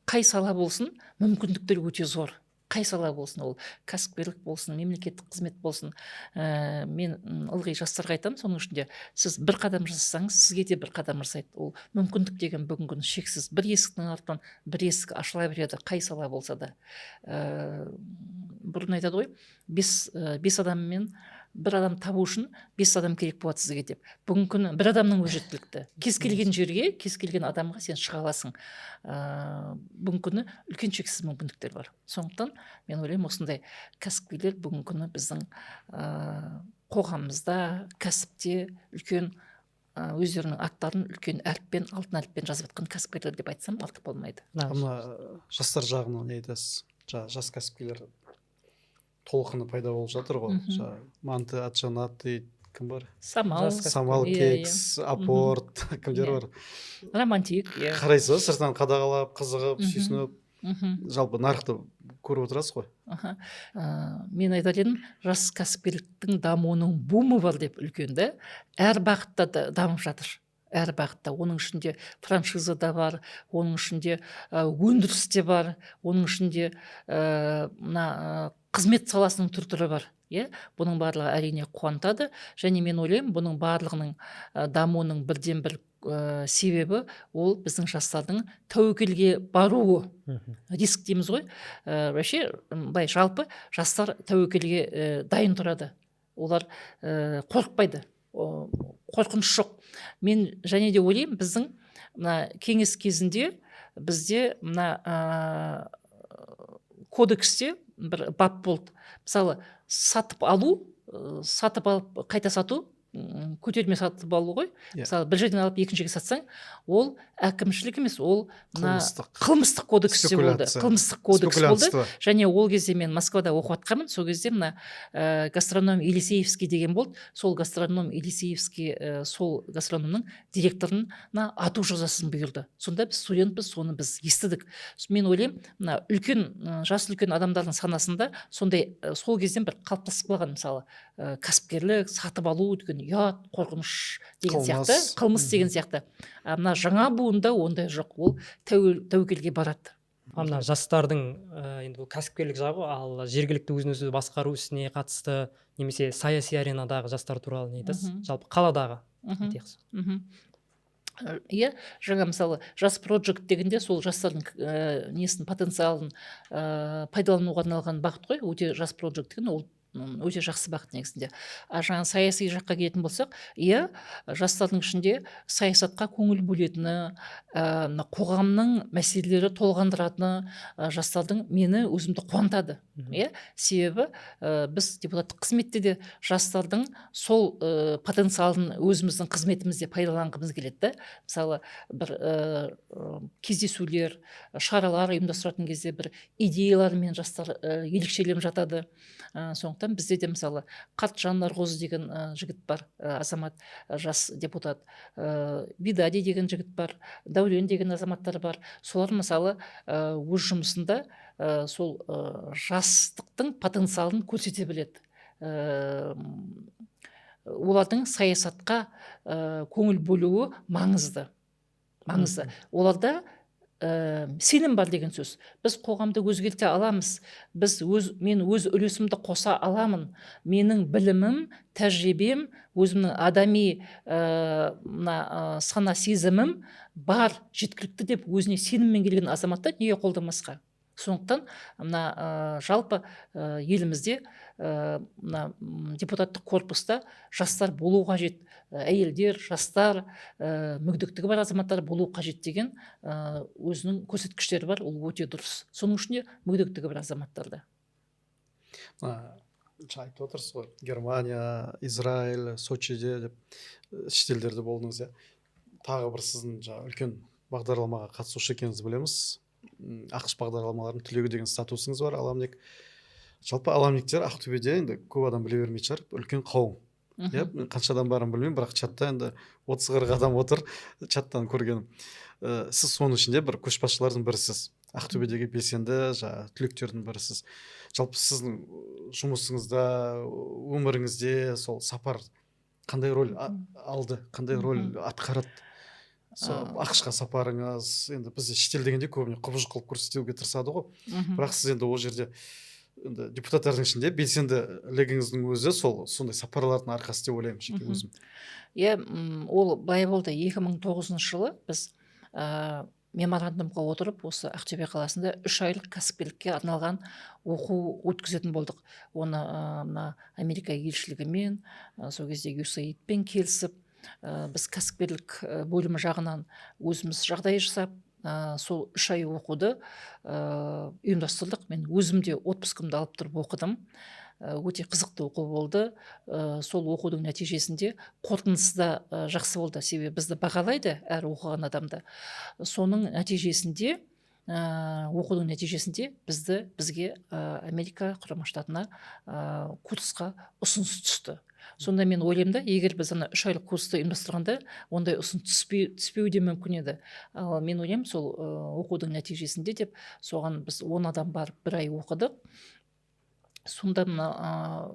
Speaker 2: қай сала болсын, мүмкіндіктер өте зор. Қай сала болсын, ол кәсіпкерлік болсын, мемлекеттік қызмет болсын. Мен ылғи жастарға айтамын, соның ішінде сіз бір қадам жасасаңыз, сізге де бір қадам жасайды. Ол мүмкіндік деген бүгінгі күні шексіз. Бір есіктің артынан бір есік ашыла береді, қай сала болса да. Бұрын айтады ғой, бес адаммен бір адам табу үшін 5 адам керек болады сізге деп. Бүгінгі күні бір адамның өзі жеткілікті. Кез келген жерге, кез келген адамға сен шыға аласың. Бүгінгі күні үлкен шексіз мүмкіндіктер бар. Сондықтан мен ойлаймын, осындай кәсіпкерлер бүгінгі күні біздің қоғамымызда, кәсіпте үлкен өздерінің аттарын үлкен әріппен, алтын әріппен жазып жатқан кәсіпкерлер деп айтсам артық болмайды.
Speaker 1: Жастар жағынан не айтасыз? Жас кәсіпкерлер толқыны пайда болып жатыр ғой. Манты, Атжанат дейді, кім бар? Самал кекс, апорт, кімдер бар?
Speaker 2: Романтик.
Speaker 1: Қарайсыз ба, сыртынан қадағалап, қызығып, сүйсініп, жалпы нарықты көріп отырасыз ғой.
Speaker 2: Аха. Мен айтар едім, жас кәсіпкерліктің дамуының бумы бар деп, үлкен да. Әр бағытта дамып жатыр. Әр бағытта. Оның ішінде франшиза да бар, оның ішінде өндіріс те бар, оның ішінде мына қызмет саласының түр-түрі бар. Бұның барлығы әрине қуантады, және мен ойлаймын, бұның барлығының дамуының бірден бір себебі ол біздің жастардың тәуекелге баруы. Риск дейміз ғой. Вообще, жалпы жастар тәуекелге дайын тұрады. Олар қорықпайды. Қорқыныш жоқ. Мен және де ойлаймын, біздің мына кеңес кезінде бізде мына кодексте бір бап болды. Мысалы, сатып алып қайта сату, көтерме сатып алу ғой. Мысалы, бір жерден алып екіншіге сатсаң, ол әкімшілік емес, ол қылмыстық кодексте болды. Қылмыстық кодекс болды. Және ол кезде мен Москвада оқып жатқанмын. Сол кезде мына гастроном Елисеевский деген болды. Сол гастроном Елисеевский сол гастрономның директорына ату жазасын бұйырды. Сонда біз студентпіз, соны біз естідік. Мен ойлаймын, мына жас үлкен адамдардың санасында сондай сол кезден бір қалыптасып қалған, мысалы, кәсіпкерлік, сатып алу деген ұят, қорқыныш деген сияқты, қылмыс деген сияқты. Мына жаңа буында ондай жоқ, ол тәуекелге барады.
Speaker 3: Мына жастардың енді бұл кәсіпкерлік жағы, ал жергілікті өзін-өзі басқару ісіне қатысты, немесе саяси аренадағы жастар туралы не айтасыз? Жалпы қаладағы айтайықшы.
Speaker 2: Жаңа мысалы жас проджект дегенде сол жастардың потенциалын пайдалануға арналған бағыт қой. Өте жас проджект деген ол өте жақсы бағыт негізінде. Жаңа саяси жаққа келетін болсақ, жастардың ішінде саясатқа көңіл бөлетіні, қоғамның мәселелері толғандыратыны жастардың мені өзімді қуантады. Себебі біз депутаттық қызметте де жастардың сол потенциалын өзіміздің қызметімізде пайдаланғымыз келеді. Мысалы, бір кездесулер, шаралар ұйымдастыратын кезде бір идеялармен жастар ерекшеленіп жатады. Сондықтан бізде де мысалы Қарт Жаннарғозы деген жігіт бар, азамат, жас депутат, Бидади деген жігіт бар, Дәурен деген азаматтар бар. Солар мысалы өз жұмысында сол жастықтың потенциалын көрсете біледі. Олардың саясатқа көңіл бөлуі маңызды. Оларда сенім бар деген сөз. Біз қоғамды өзгерте аламыз. Мен өз үлесімді қоса аламын. Менің білімім, тәжірибем, өзімнің адами сана сезімім бар, жеткілікті деп өзіне сеніммен келген азаматтар неге қолдамасқа? Сондықтан жалпы елімізде депутаттық корпуста жастар болу қажет. Әйелдер, жастар, мүгедектігі бар азаматтар болу қажет деген өзінің көрсеткіштері бар, ол өте дұрыс. Соның ішінде мүгедектігі бар азаматтарда.
Speaker 1: Айтып отырсыз ғой, Германия, Израиль, Сочиде деп шетелдерде болдыңыз. Тағы бір сіздің үлкен бағдарламаға қатысушы екеніңізді білеміз. ақш бағдарламаларының түлегі деген статусыңыз бар. Аламник. Жалпы аламниктер Ақтөбеде енді көп адам біле бермей шығар, үлкен қауым. Қаншадан барын білмеймін, бірақ чатта енді 30-40 адам отыр, чаттан көргенім. Сіз соның ішінде бір көшбасшылардың бірісіз. Ақтөбедегі белсенді түлектердің бірісіз. Жалпы сіздің жұмысыңызда, өміріңізде сол сапар қандай рөл алды, қандай рөл атқарады? ақш-қа сапарыңыз, енді бізде шетел дегенде көбіне құбыжық қылып көрсетуге тырысады ғой. Бірақ сіз енді ол жерде депутаттардың ішінде белсенділігіңіздің өзі сондай сапарлардың арқасы деп ойлаймын жеке өзім.
Speaker 2: Ол былай болды. 2009 жылы біз меморандумға отырып, осы Ақтөбе қаласында 3 айлық кәсіпкерлікке арналған оқу өткізетін болдық. Оны Америка елшілігімен, сол кезде USAID-пен келісіп, біз кәсіпкерлік бөлімі жағынан өзіміз жағдай жасап, сол 3 ай оқуды ұйымдастырдық. Мен өзімде отпускымды алып тұрып оқыдым. Өте қызықты оқу болды. Сол оқудың нәтижесінде қорытындысы да жақсы болды. Себебі бізді бағалайды әр оқыған адамды. Соның нәтижесінде, оқудың нәтижесінде бізге Америка құрама штатына курсқа ұсыныс түсті. Сонда мен ойлаймын да, егер біз ана 3 айлық курсты ұйымдастырғанда ондай ұсыныс түспеуі де мүмкін еді. Ал мен ойлаймын сол оқудың нәтижесінде деп соған біз 10 адам барып 1 ай оқыдық. Сонда мына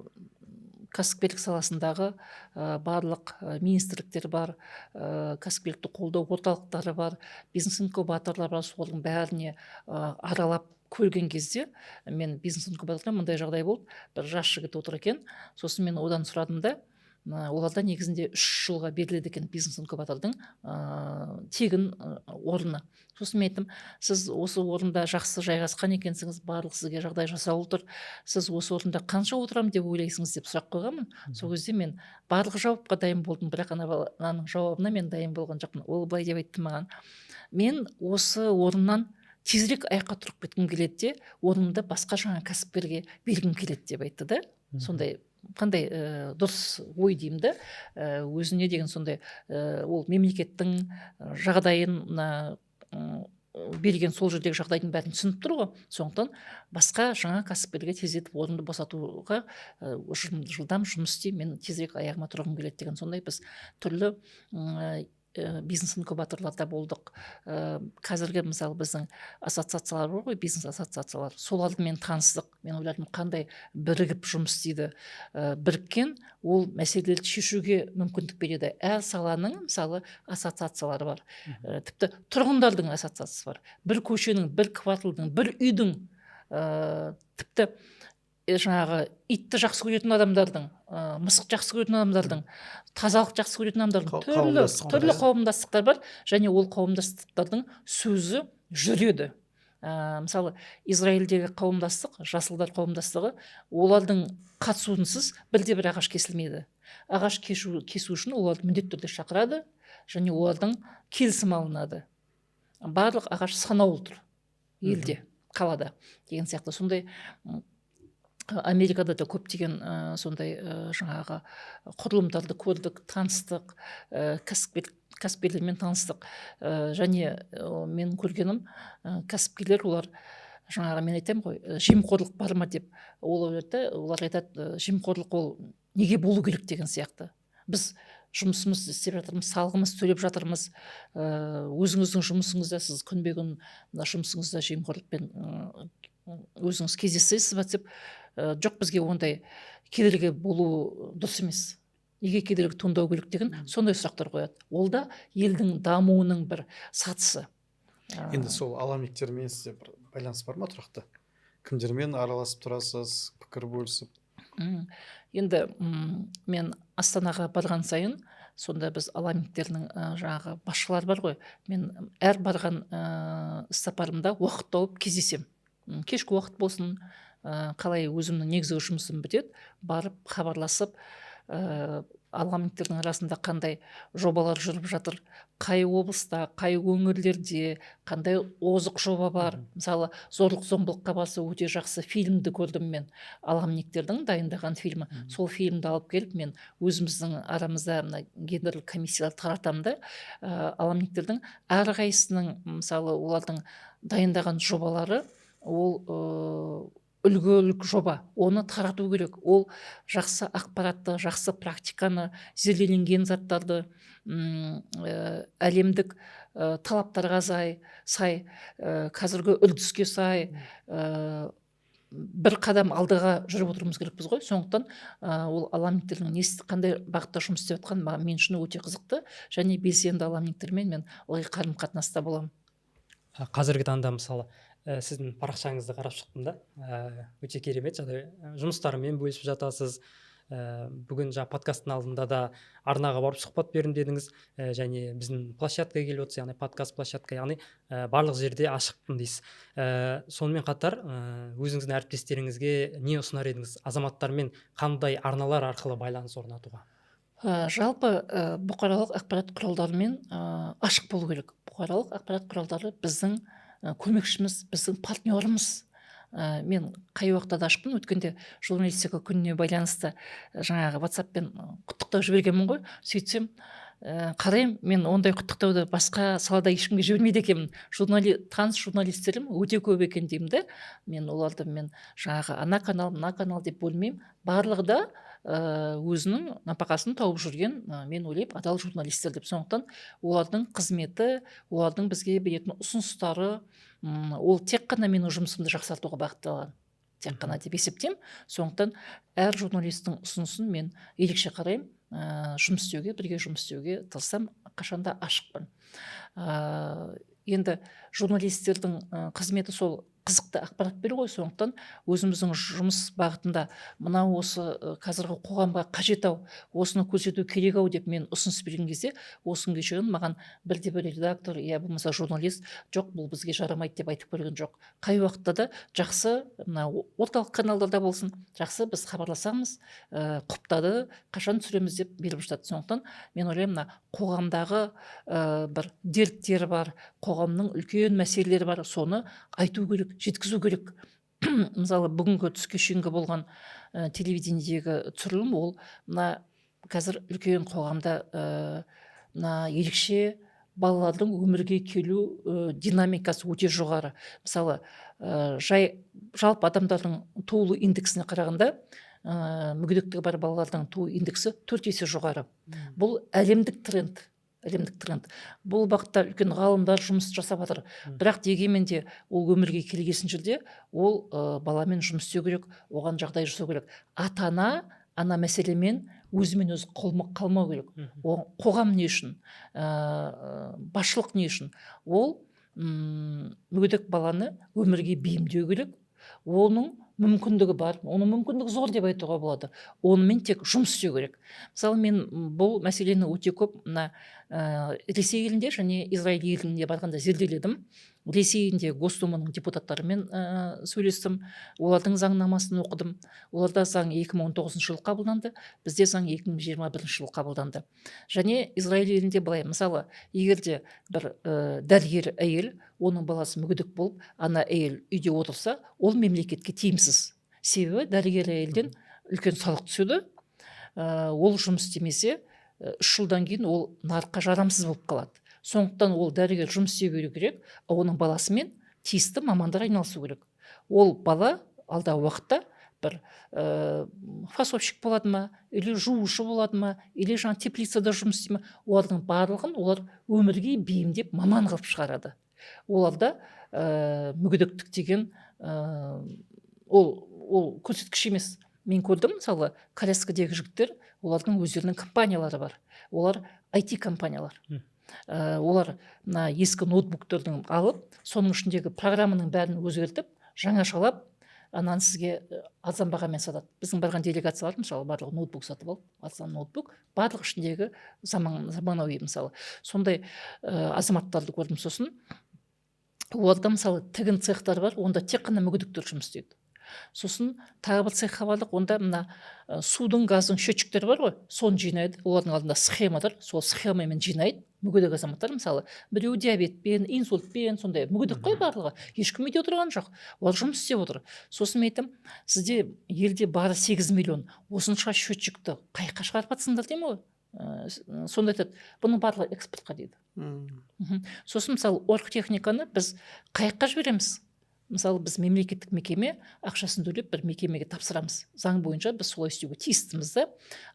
Speaker 2: кәсіпкерлік саласындағы барлық министрліктер бар, кәсіпкерлікті қолдау орталықтары бар, бизнес инкубаторлар бар, солардың бәріне аралап көрген кезде мен бизнес инкубаторда мындай жағдай болды. Бір жас жігіт отыр екен, сосын мен одан сұрадым да, оларда негізінде 3 жылға беріледі екен бизнес инкубатордың тегін орны. Сосын мен айттым, сіз осы орында жақсы жайғасқан екенсіңіз, барлық сізге жағдай жасалып тұр, сіз осы орында қанша отырамын деп ойлайсыңыз деп сұрақ қойғанмын. Сол кезде мен барлық жауапқа дайын болдым, бірақ ананың жауабына мен дайын болған жоқпын. Ол былай деп айтты маған, мен осы орыннан тезірек аяққа тұрып кеткім келеді де, орнымды басқа жаңа кәсіпкерге бергім келеді деп айтты да. Сондай қандай дұрыс ой деймін да, өзіне деген сондай ол мемлекеттің жағдайын берген сол жердегі жағдайдың бәрін түсініп тұр ғой. Сондықтан басқа жаңа кәсіпкерге тездетіп орынды босатуға жылдам жұмыс істей, мен тезірек аяғыма тұрғым келеді деген сондай біз түрлі бизнес инкубаторларда болдық. Қазіргі мысалы біздің ассоциациялар бар ғой, бизнес ассоциациялар, солармен таныстық. Мен ойладым, қандай бірігіп жұмыс істейді. Біріккен ол мәселелерді шешуге мүмкіндік береді. Әр саланың мысалы ассоциациялары бар. Тіпті тұрғындардың ассоциациясы бар. Бір көшенің, бір кварталдың, бір үйдің, тіпті жаңағы итті жақсы көретін адамдардың, мысық жақсы көретін адамдардың, тазалық жақсы көретін адамдардың түрлі қауымдастықтар бар, және ол қауымдастықтардың сөзі жүреді. Мысалы Израильдегі қауымдастық, жасылдар қауымдастығы, олардың қатысуынсыз бірде-бір ағаш кесілмейді. Ағаш кесу үшін оларды міндетті түрде шақырады, және олардың келісім алынады. Барлық ағаш санаулы тұр елде, қалада деген сияқты. Сондай Америкада да көптеген сондай жаңағы құрылымдарды көрдік, таныстық, кәсіпкерлермен таныстық. Және мен көргенім кәсіпкерлер, олар жаңағы мен айтамын ғой, жемқорлық бар ма деп, олар айтады, жемқорлық ол неге болу керек деген сияқты. Біз жұмысымызды істеп жатырмыз, салығымыз төлеп жатырмыз, өзіңіздің жұмысыңызда сіз күнбе-күн жұмысыңызда жемқорлықпен өзіңіз кездесесіз ба деп, жоқ, бізге ондай кедергі болу дұрыс емес, неге кедергі туындау керек деген сондай сұрақтар қояды. Ол да елдің дамуының бір сатысы.
Speaker 1: Енді сол аламектермен сізде бір байланыс бар ма тұрақты? Кімдермен араласып тұрасыз, пікір бөлісіп?
Speaker 2: Енді мен Астанаға барған сайын, сонда біз аламектердің жаңағы басшылары бар ғой, мен әр барған іссапарымда уақыт тауып кездесем. Кешкі уақыт болсын, қалай өзімнің негізгі жұмысым бітеді, барып хабарласып, аламектердің арасында қандай жобалар жүріп жатыр, қай облыста, қай өңірлерде қандай озық жоба бар. Мысалы, зорлық-зомбылыққа қарсы өте жақсы фильмді көрдім мен, аламектердің дайындаған фильмі. Сол фильмді алып келіп, мен өзіміздің арамызда гендерлік комиссиялар таратамын да, аламектердің әрқайсысының, мысалы, олардың дайындаған жобалары, ол үлгілік жоба, оны тарату керек. Ол жақсы ақпаратты, жақсы практиканы, зерделенген заттарды, әлемдік талаптарға сай, қазіргі үрдіске сай, бір қадам алдыға жүріп отырмыз керекпіз ғой. Сондықтан ол аламектердің қандай бағытта жұмыс істеп жатқан мен үшін өте қызықты, және белсенді аламектермен мен ылғи қарым-қатынаста боламын.
Speaker 3: Қазіргі таңда мысалы сіздің парақшаңызды қарап шықтым да, өте керемет, жұмыстарымен бөлісіп жатасыз. Бүгін подкасттың алдында да арнаға барып сұхбат бердім дедіңіз, және біздің площадкаға келіп отырсыз, яғни подкаст площадка, яғни барлық жерде ашықпын дейсіз. Сонымен қатар өзіңіздің әріптестеріңізге не ұсынар едіңіз, азаматтармен қандай арналар арқылы байланыс орнатуға?
Speaker 2: Жалпы бұқаралық ақпарат құралдарымен ашық болу керек. Бұқаралық ақпарат құралдары біздің көмекшіміз, біздің партнеріміз. Мен қай уақытта да ашықпын, өткенде журналистика күніне байланысты жаңағы WhatsApp-пен құттықтау жібергенмін ғой. Сөйтсем қараймын, мен ондай құттықтауды басқа салада ешкімге жібермейді екенмін. Таныс журналистерім өте көп екен деймін да. Мен оларды жаңағы ана канал, мына канал деп бөлмеймін. Барлығы да өзінің нәпақасын тауып жүрген, мен ойлаймын, адал журналистер деп. Сондықтан олардың қызметі, олардың бізге беретін ұсыныстары, ол тек қана менің жұмысымды жақсартуға бағытталған. Тек қана деп есептеймін. Сондықтан әр журналистің ұсынысын мен ерекше қараймын. Бірге жұмыс істеуге тырысамын, қашанда ашықпын. Енді журналистердің қызметі сол қызықты ақпарат беру ғой. Сондықтан өзіміздің жұмыс бағытында мынау осы қазіргі қоғамға қажет ау, осыны көрсету керек ау деп мен ұсыныс берген кезде, осыны кешірін маған бірде-бір редактор, я болмаса журналист, жоқ, бұл бізге жарамайды деп айтып көрген жоқ. Қай уақытта да жақсы, мына орталық каналдарда болсын, жақсы біз хабарласамыз, құптады, қашан түсіреміз деп беріп жатады. Сондықтан мен ойлаймын, мына қоғамдағы бір дерттер бар, қоғамның үлкен мәселелері бар, соны айту керек, жеткізу керек. Мысалы, бүгінгі түске шейінгі болған телевидениедегі түсірілім, ол мына қазір үлкен қоғамда мына ерекше балалардың өмірге келу динамикасы өте жоғары. Мысалы, жалпы адамдардың туылу индексіне қарағанда, мүгедектігі бар балалардың туу индексі 4 есе жоғары. Бұл әлемдік тренд. Бұл бағытта үлкен ғалымдар жұмыс жасап жатыр. Бірақ дегенмен де ол өмірге келгесін жерде ол баламен жұмыс істеу керек, оған жағдай жасау керек. Ана мәселемен өзімен өзі қалмау керек. Қоғам не үшін? Басшылық не үшін? Ол мүгедек баланы өмірге бейімдеу керек. Оның мүмкіндігі бар, оның мүмкіндігі зор деп айтуға болады. Онымен тек жұмыс істеу керек. Мысалы, мен бұл мәселені өте көп Ресей елінде және Израиль еліне барғанда зерделедім. Ресейінде Госдуманың депутаттарымен сөйлестім, олардың заңнамасын оқыдым. Оларда заң 2019 жылы қабылданды, бізде заң 2021 жылы қабылданды. Және Израиль елінде былай, мысалы, егерде бір дәрігер әйел, оның баласы мүгедек болып, ана әйел үйде отырса, ол мемлекетке тиімсіз. Себебі дәрігер әйелден үлкен салық түседі, ол жұмыс істемесе 3 жылдан кейін ол нарыққа жарамсыз болып қалады. Сондықтан ол дәрігер жұмыс істеу керек, оның баласымен тиісті мамандар айналысу керек. Ол бала алдағы уақытта бір фасовщик болады ма, или жуушы болады ма, или жаңа теплицада жұмыс істей ме, олардың барлығын олар өмірге бейімдеп маман қылып шығарады. Оларда мүгедектік деген ол көрсеткіш емес. Мен көрдім, мысалы, коляскадегі жігіттер, олардың өздерінің компаниялары бар. Олар IT компаниялар. Олар ескі ноутбуктердің алып, соның ішіндегі программаның бәрін өзгертіп, жаңашалап, ананы сізге арзан бағамен сатады. Біздің барған делегациялар, мысалы, барлығы ноутбук сатып алып, арзан ноутбук, барлық ішіндегі заманауи, мысалы. Сондай азаматтарды көрдім. Сосын оларда, мысалы, тігін цехтар бар, онда тек қана мүгедектер жұмыс істейді. Сосын тағы бір цехқа бардық, онда мына судың, газдың счетчиктері бар ғой, соны жинайды. Олардың алдында схемадар, сол схемамен жинайды. Мүгедек азаматтар, мысалы, біреу диабетпен, инсультпен, сондай мүгедек қой барлығы. Ешкім үйде отырған жоқ. Олар жұмыс істеп отыр. Сосын мен айтам, сізде елде бары 8 миллион, осынша счетчикті қайыққа шығарып жатсыңдар деймін ғой. Сонда айтады, бұның барлығы экспортқа дейді. Сосын, мысалы, оргтехниканы біз қайыққа жібереміз. Мысалы, біз мемлекеттік мекеме ақшасын төлеп бір мекемеге тапсырамыз. Заң бойынша біз солай істеуге тиістіміз да.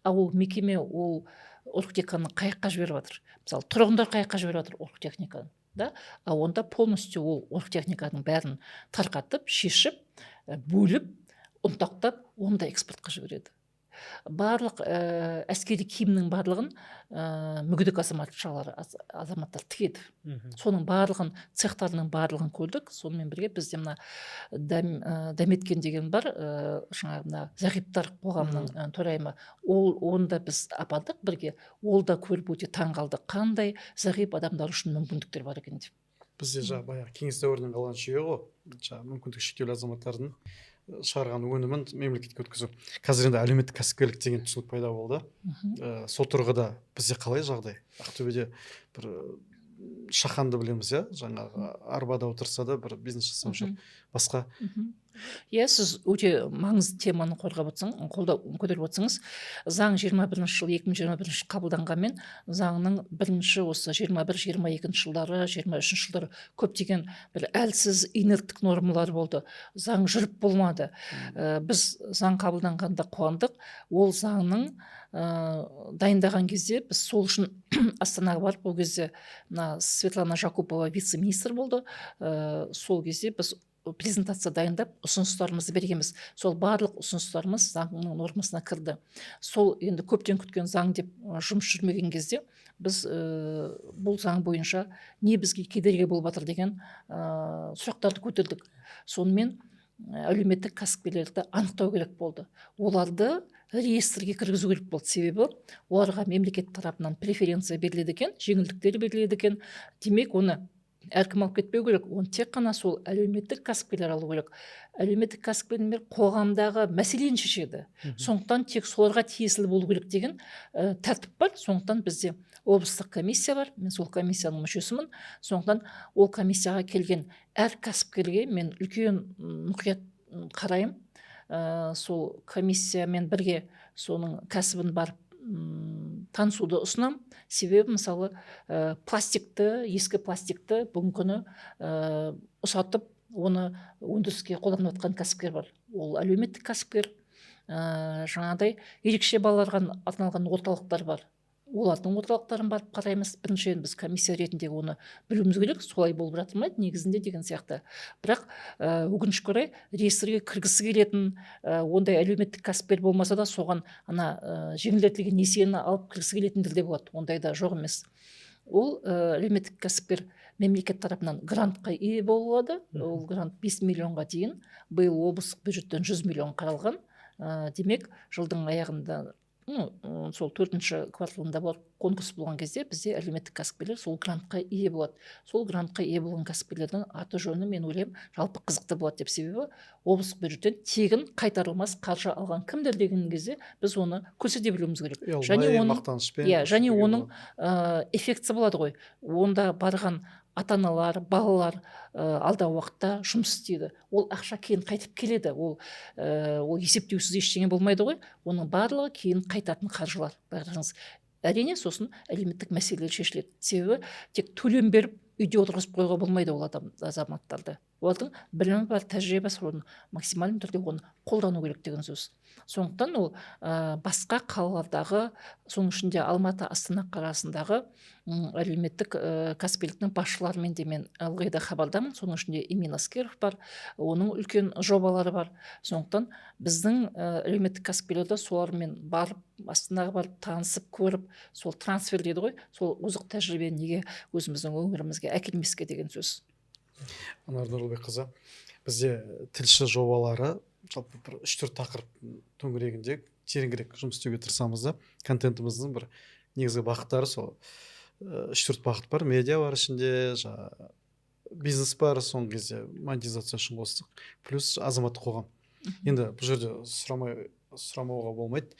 Speaker 2: Ал ол мекеме ол оргтехниканы қайыққа жіберіп жатыр. Мысалы, тұрғындар қайыққа жіберіп жатыр оргтехниканы, да? А онда полностью ол оргтехниканың бәрін тарқатып, шешіп, бөліп, ұнтақтап, оны да экспортқа жібереді. Барлық әскери киімнің барлығын мүгедек азаматтар тігеді. Соның барлығын, цехтарының барлығын көрдік. Сонымен бірге бізде мына Дәметкен деген бар, зағиптар қоғамның төрайымы. Оны да біз апардық бірге. Ол да көріп өте таң қалды. Қандай зағип адамдар үшін мүмкіндіктер бар екен деп.
Speaker 1: Бізде баяғы кеңес дәуірінен қалған жүйе ғой, мүмкіндігі шектеулі азаматтардың шығарған өнімін мемлекетке өткізу. Қазір енді әлеуметтік кәсіпкерлік деген түсінік пайда болды. Сол тұрғыда бізде қалай жағдай? Ақтөбеде бір шаханды білеміз, жаңағы арбада отырса да бір бизнес жасап жүр. Басқа
Speaker 2: Иә, сіз өте маңызды теманы көтеріп отырсыңыз. Заң 21 жыл 2021 қабылданғанмен, заңның бірінші осы 21-22 жылдары, 23 жылдары көптеген бір әлсіз инерттік нормалар болды. Заң жүріп болмады. Біз заң қабылданғанда қуандық. Ол заңның дайындаған кезде біз сол үшін Астанаға барып, ол кезде Светлана Жакупова вице-министр болды. Сол кезде біз презентация дайындап ұсыныстарымызды бергенбіз. Сол барлық ұсыныстарымыз заңның нормасына кірді. Сол енді көптен күткен заң деп жұмыс жүрмеген кезде біз бұл заң бойынша не бізге кедергі болып жатыр деген сұрақтарды көтердік. Сонымен әлеуметтік кәсіпкерлерді анықтау керек болды. Оларды реестрге кіргізу керек болды. Себебі оларға мемлекет тарапынан преференция беріледі екен, жеңілдіктер беріледі екен. Демек, оны әркім алып кетпеу керек. Оны тек қана сол әлеуметтік кәсіпкерлер алу керек. Әлеуметтік кәсіпкерлер қоғамдағы мәселені шешеді. Сондықтан тек соларға тиесілі болу керек деген тәртіп бар. Сондықтан бізде облыстық комиссия бар. Мен сол комиссияның мүшесімін. Сондықтан ол комиссияға келген әр кәсіпкерге мен үлкен мұқият қараймын. Сол комиссиямен бірге соның кәсібін барып танысуды ұсынам. Себебі мысалы ескі пластикті бүгінгі күні ұсатып, оны өндіріске қолданып жатқан кәсіпкер бар. Ол әлеуметтік кәсіпкер. Жаңағыдай ерекше балаларға арналған орталықтар бар. Олардың орталықтарын барып қараймыз. Біріншіден біз комиссия ретінде оны білуіміз керек, солай болып жатыр ма негізінде деген сияқты. Бірақ өкінішке орай реестрге кіргісі келетін ондай әлеуметтік кәсіпкер болмаса да соған жеңілдетілген несиені алып кіргісі келетіндер де болады. Ондай да жоқ емес. Ол әлеуметтік кәсіпкер мемлекет тарапынан грантқа ие болады. Ол грант 5 миллионға дейін. Биыл облыстық бюджеттен 100 миллион қаралған. Демек, жылдың аяғында сол 4-ші кварталында бар конкурс болған кезде бізде әлеуметтік кәсіпкерлер сол грантқа ие болады. Сол грантқа ие болған кәсіпкерлердің аты жөні мен ойлаймын жалпы қызықты болады деп. Себебі облыстық бюджеттен тегін қайтарылмас қаржы алған кімдер деген кезде біз оны көрсете білуіміз керек. Және оның эффектісі болады ғой. Онда барған ата-аналар, балалар алдағы уақытта жұмыс істейді. Ол ақша кейін қайтып келеді. Ол есептеусіз ештеңе болмайды ғой. Оның барлығы кейін қайтатын қаржылар. Әрине, сосын әлеуметтік мәселелер шешіледі. Себебі тек төлем беріп үйде отырғызып қоюға болмайды ол азаматтарды. Олардың білімі бар, тәжірибесі бар, максималды түрде оны қолдану керек деген сөз. Сондықтан ол басқа қалалардағы, соның ішінде Алматы, Астана қаласындағы әлеуметтік кәсіпкерліктің басшыларымен де мен ылғи да хабардамын. Соның ішінде Эмин Аскеров бар, оның үлкен жобалары бар. Сондықтан біздің әлеуметтік кәсіпкерлерді солармен барып, Астанаға барып танысып көріп, сол трансфер дейді ғой, сол озық тәжірибені неге өзіміздің өңірімізге әкелмеске деген сөз.
Speaker 1: Анар Нұрлыбекқызы, бізде тілші жобалары жалпы бір 3-4 тақырып төңірегінде тереңірек жұмыс істеуге тырысамыз да. Контентіміздің бір негізгі бағыттары сол 3-4 бағыт бар. Медиа бар ішінде, бизнес бар, соңғы кезде монетизация үшін қостық. Плюс азаматтық қоғам. Енді бұл жерде сұрамауға болмайды.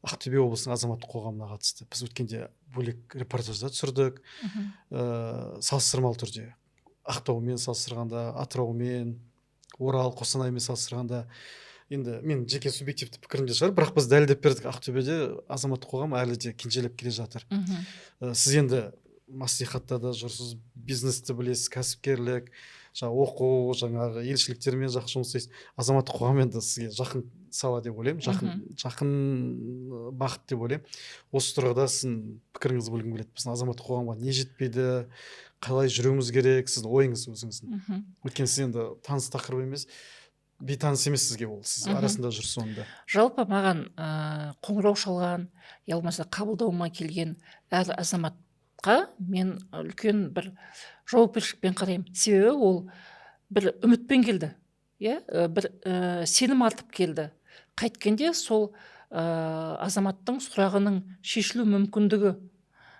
Speaker 1: Ақтөбе облысының азаматтық қоғамына қатысты біз өткенде бөлек репортажда түсірдік. Салыстырмалы түрде Ақтаумен салыстырғанда, Атыраумен, Орал, Қостанаймен салыстырғанда, енді мен жеке субъективті пікірімде шығар, бірақ біз дәлелдеп бердік, Ақтөбеде азаматтық қоғам әлі де кенжелеп келе жатыр. Сіз енді маслихаттарда жүрсіз, бизнесті білесіз, кәсіпкерлік, оқу, жаңағы елшіліктермен жақсы жұмыс істейсіз. Азаматтық қоғам енді сізге жақын сала деп ойлаймын, жақын бағыт деп ойлаймын. Осы тұрғыда сіздің пікіріңізді білгім келеді. Біздің азаматтық қоғамға не жетпейді, қалай жүруіміз керек, сіздің ойыңыз өзіңіздің. Өйткені сіз енді таныс тақырып емес, бейтаныс емес сізге ол, сіз арасында жүрсіз онда.
Speaker 2: Жалпы маған қоңырау шалған, я болмаса қабылдауыма келген әр азаматқа мен үлкен бір жауапкершілікпен қараймын. Себебі ол бір үмітпен келді, бір сенім артып келді. Қайткенде сол азаматтың сұрағының шешілу мүмкіндігі,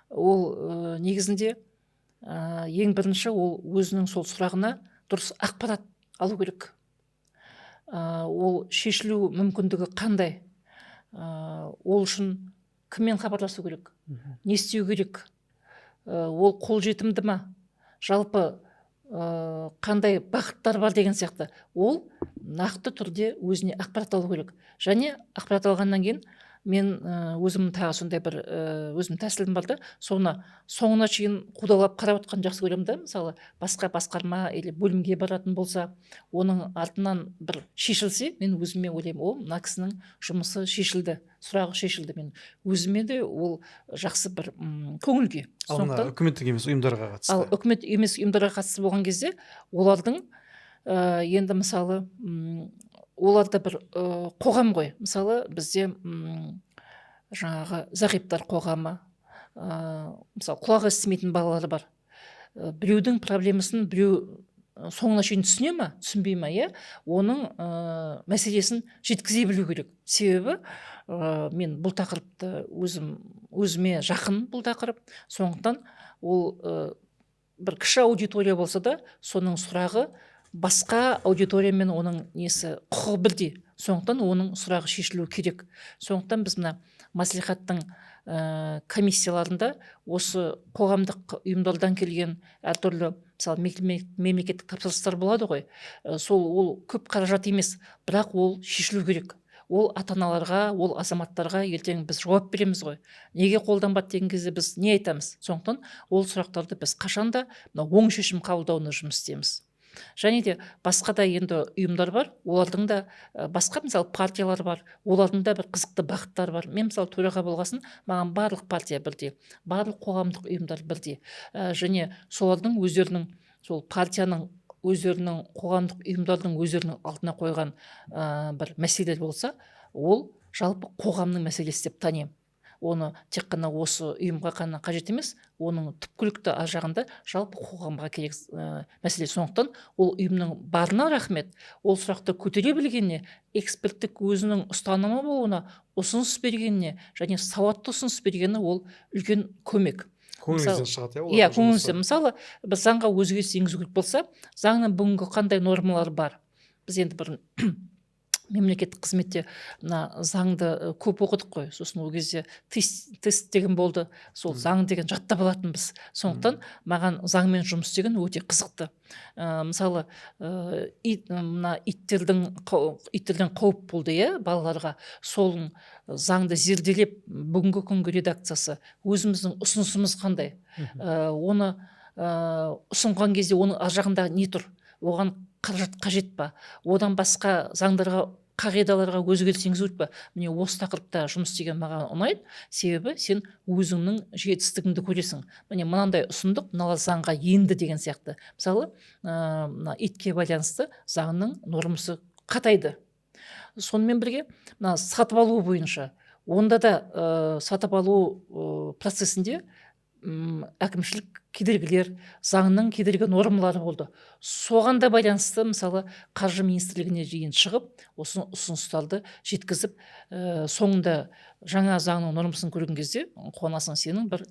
Speaker 2: ол негізінде ең бірінші ол өзінің сол сұрағына дұрыс ақпарат алу керек. Ол шешілу мүмкіндігі қандай? Ол үшін кіммен хабарласу керек? Не істеу керек? Ол қолжетімді ма? Жалпы қандай бағыттар бар деген сияқты ол нақты түрде өзіне ақпарат алу керек. Және ақпарат алғаннан кейін мен өзім тағы сондай бір өзім тәсілім бар да, соны соңына шейін қудалап қарап отқан жақсы көремін да. Мысалы басқа басқарма или бөлімге баратын болса, оның артынан бір шешілсе, мен өзіме ойлаймын, о, мына кісінің жұмысы шешілді, сұрағы шешілді. Мен өзіме де ол жақсы бір көңілге.
Speaker 1: Ал мына үкіметтік емес ұйымдарға қатысты.
Speaker 2: Ал үкімет емес ұйымдарға қатысты болған кезде олардың енді мысалы оларда бір қоғам ғой. Мысалы бізде жаңағы зағиптар қоғамы, мысалы құлағы естімейтін балалар бар. Біреудің проблемасын біреу соңына шейін түсіне ма, түсінбей ма, иә? Оның мәселесін жеткізе білу керек. Себебі мен бұл тақырыпты өзіме жақын бұл тақырып. Сондықтан ол бір кіші аудитория болса да, соның сұрағы басқа аудиториямен оның несі құқығы бірдей. Сондықтан оның сұрағы шешілуі керек. Сондықтан біз мына мәслихаттың комиссияларында осы қоғамдық ұйымдардан келген әртүрлі мысалы мемлекеттік тапсырыстар болады ғой. Ол көп қаражат емес, бірақ ол шешілу керек. Ол ата-аналарға, ол азаматтарға ертең біз жауап береміз ғой. Неге қолданбады деген кезде біз не айтамыз? Сондықтан ол сұрақтарды біз қашанда оң шешім қабылдауына жұмыс істейміз. Және де басқа да енді ұйымдар бар, олардың да басқа мысалы партиялар бар, олардың да бір қызықты бағыттар бар. Мен мысалы төраға болғасын, маған барлық партия бірдей, барлық қоғамдық ұйымдар бірдей. Және солардың өздерінің, сол партияның өздерінің, қоғамдық ұйымдардың өздерінің алдына қойған бір мәселелер болса, ол жалпы қоғамның мәселесі деп танимын. Оны тек қана осы ұйымға қана қажет емес, оның түпкілікті ар жағында жалпы қоғамға керек мәселе. Сондықтан ол ұйымның барына рахмет. Ол сұрақты көтере білгеніне, эксперттік өзінің ұстанымы болуына, ұсыныс бергеніне және сауатты ұсыныс бергені ол үлкен көмек.
Speaker 1: Көңіліңізден шығады,
Speaker 2: иә, көңіліңізден. Мысалы, біз заңға өзгеріс енгізу керек болса, заңның бүгінгі қандай нормалары бар? Біз енді бір мемлекеттік қызметте мына заңды көп оқыдық қой. Сосын ол кезде тест деген болды. Сол заң деген жаттап алатынбыз. Сондықтан маған заңмен жұмыс істеген өте қызықты. Мысалы, мына иттерден қауіп болды, иә, балаларға. Сол заңды зерделеп, бүгінгі күнгі редакциясы өзіміздің ұсынысымыз қандай? Оны ұсынған кезде оның ар жағында не тұр? Оған қаражат қажет па? Одан басқа заңдарға, қағидаларға өзгеріс енгізу па? Міне осы тақырыпта жұмыс істеген маған ұнайды. Себебі сен өзіңнің жетістігіңді көресің. Міне мынандай ұсындық, мыналар заңға енді деген сияқты. Мысалы, мына итке байланысты заңның нормасы қатайды. Сонымен бірге, мына сатып алу бойынша, онда да сатып алу процесінде әкімшілік кедергілер, заңның кедергі нормалары болды. Соған да байланысты мысалы қаржы министрлігіне жиын шығып, осы ұсыныстарды жеткізіп, соңында жаңа заңның нормасын көрген кезде қуанасың, сенің бір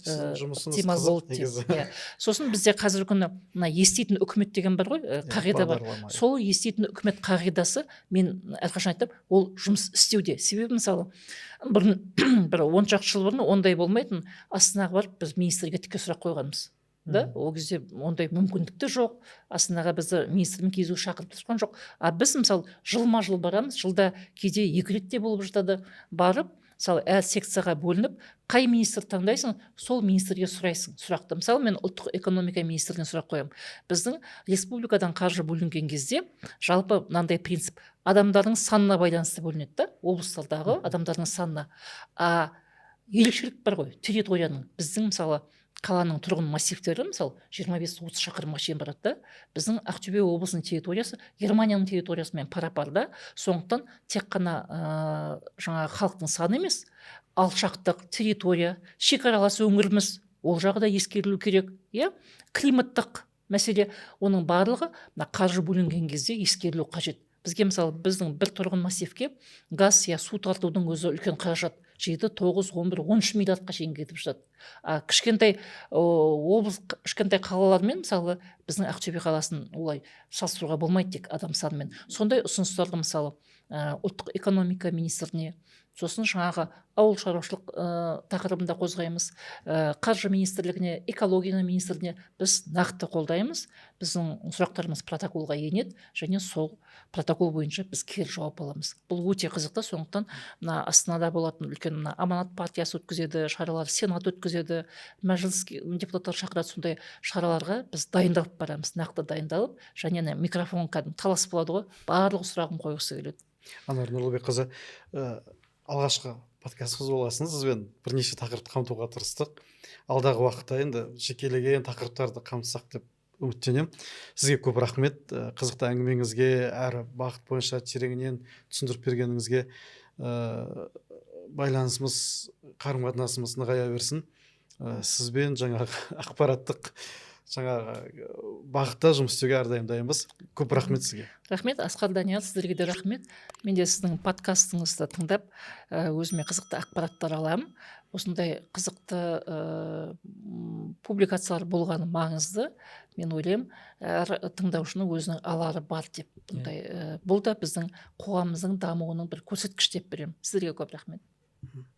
Speaker 2: оптимал болды деп. Сосын бізде қазіргі күні мына еститін үкімет деген бар ғой, қағида бар. Сол еститін үкімет қағидасы, мен әрқашан айтып, ол жұмыс істеуде. Себебі мысалы бұрын бір 10 шақты жыл бұрын ондай болмайтын, астанаға барып біз министрге тіке сұрақ қойғанбыз. Да, ол кезде ондай мүмкіндік те жоқ. Астанаға бізді министрмен кезу шақырып тұрған жоқ. Біз мысалы жылма-жыл барамыз, жылда кейде 2 рет те болып жатады. Барып, мысалы әр секцияға бөлініп, қай министр таңдайсың, сол министрге сұрайсың сұрақты. Мысалы мен ұлттық экономика министріне сұрақ қоямын. Біздің республикадан қаржы бөлінген кезде жалпы мынандай принцип, адамдардың санына байланысты бөлінеді да, облыстардағы адамдардың санына. Ерекшелік бар ғой, территорияның. Біздің мысалы қаланың тұрғын массивтері мысалы 25-30 шақырымға шейін барады да. Біздің Ақтөбе облысының территориясы Германияның территориясымен пара-пар да. Сондықтан тек қана жаңағы халықтың саны емес, алшақтық, территория, шекаралас өңіріміз, ол жағы да ескерілу керек, иә? Климаттық мәселе, оның барлығы қаржы бөлінген кезде ескерілу қажет. Бізге мысалы біздің бір тұрғын массивке газ я су тартудың өзі үлкен қаражат. 7, 9, 11, 13 миллиардқа шейін кетіп жатады. Кішкентай облыс, кішкентай қалалармен мысалы біздің Ақтөбе қаласын олай салыстыруға болмайды тек адам санымен. Сондай ұсыныстарды мысалы ұлттық экономика министріне, сосын жаңағы ауыл шаруашылық тақырыбында қозғаймыз, қаржы министрлігіне, экология министрлігіне біз нақты қолдаймыз. Біздің сұрақтарымыз протоколға енеді және сол протокол бойынша біз кері жауап аламыз. Бұл өте қызықты. Сондықтан мына астанада болатын үлкен мына аманат партиясы өткізеді шаралар, сенат өткізеді, мәжіліс депутаттар шақырады, сондай шараларға біз дайындалып барамыз, нақты дайындалып, және микрофон кәдімгі талас болады ғой, барлық сұрағын қойғысы келеді.
Speaker 1: Анар Нұрлыбекқызы, алғашқы подкастымыз боласың, сізбен бірнеше тақырыпты қамтуға тырыстық. Алдағы уақытта енді жекелеген тақырыптарды қамтысақ деп үміттенемін. Сізге көп рахмет, қызықты әңгімеңізге, әрі бағыт бойынша тереңінен түсіндіріп бергеніңізге. Байланысымыз, қарым-қатынасымыз нығая берсін. Сізбен жаңағы ақпараттық бағытта жұмыс істеуге әрдайым дайынбыз. Көп рахмет сізге.
Speaker 2: Рахмет, Асқар, Данияр, сіздерге де рахмет. Мен де сіздің подкастыңызды тыңдап, өзіме қызықты ақпараттар аламын. Осындай қызықты публикациялар болғаны маңызды. Мен ойлаймын, әр тыңдаушының өзінің алары бар деп. Бұл да біздің қоғамымыздың дамуының бір көрсеткіш деп беремін. Сіздерге көп рахмет.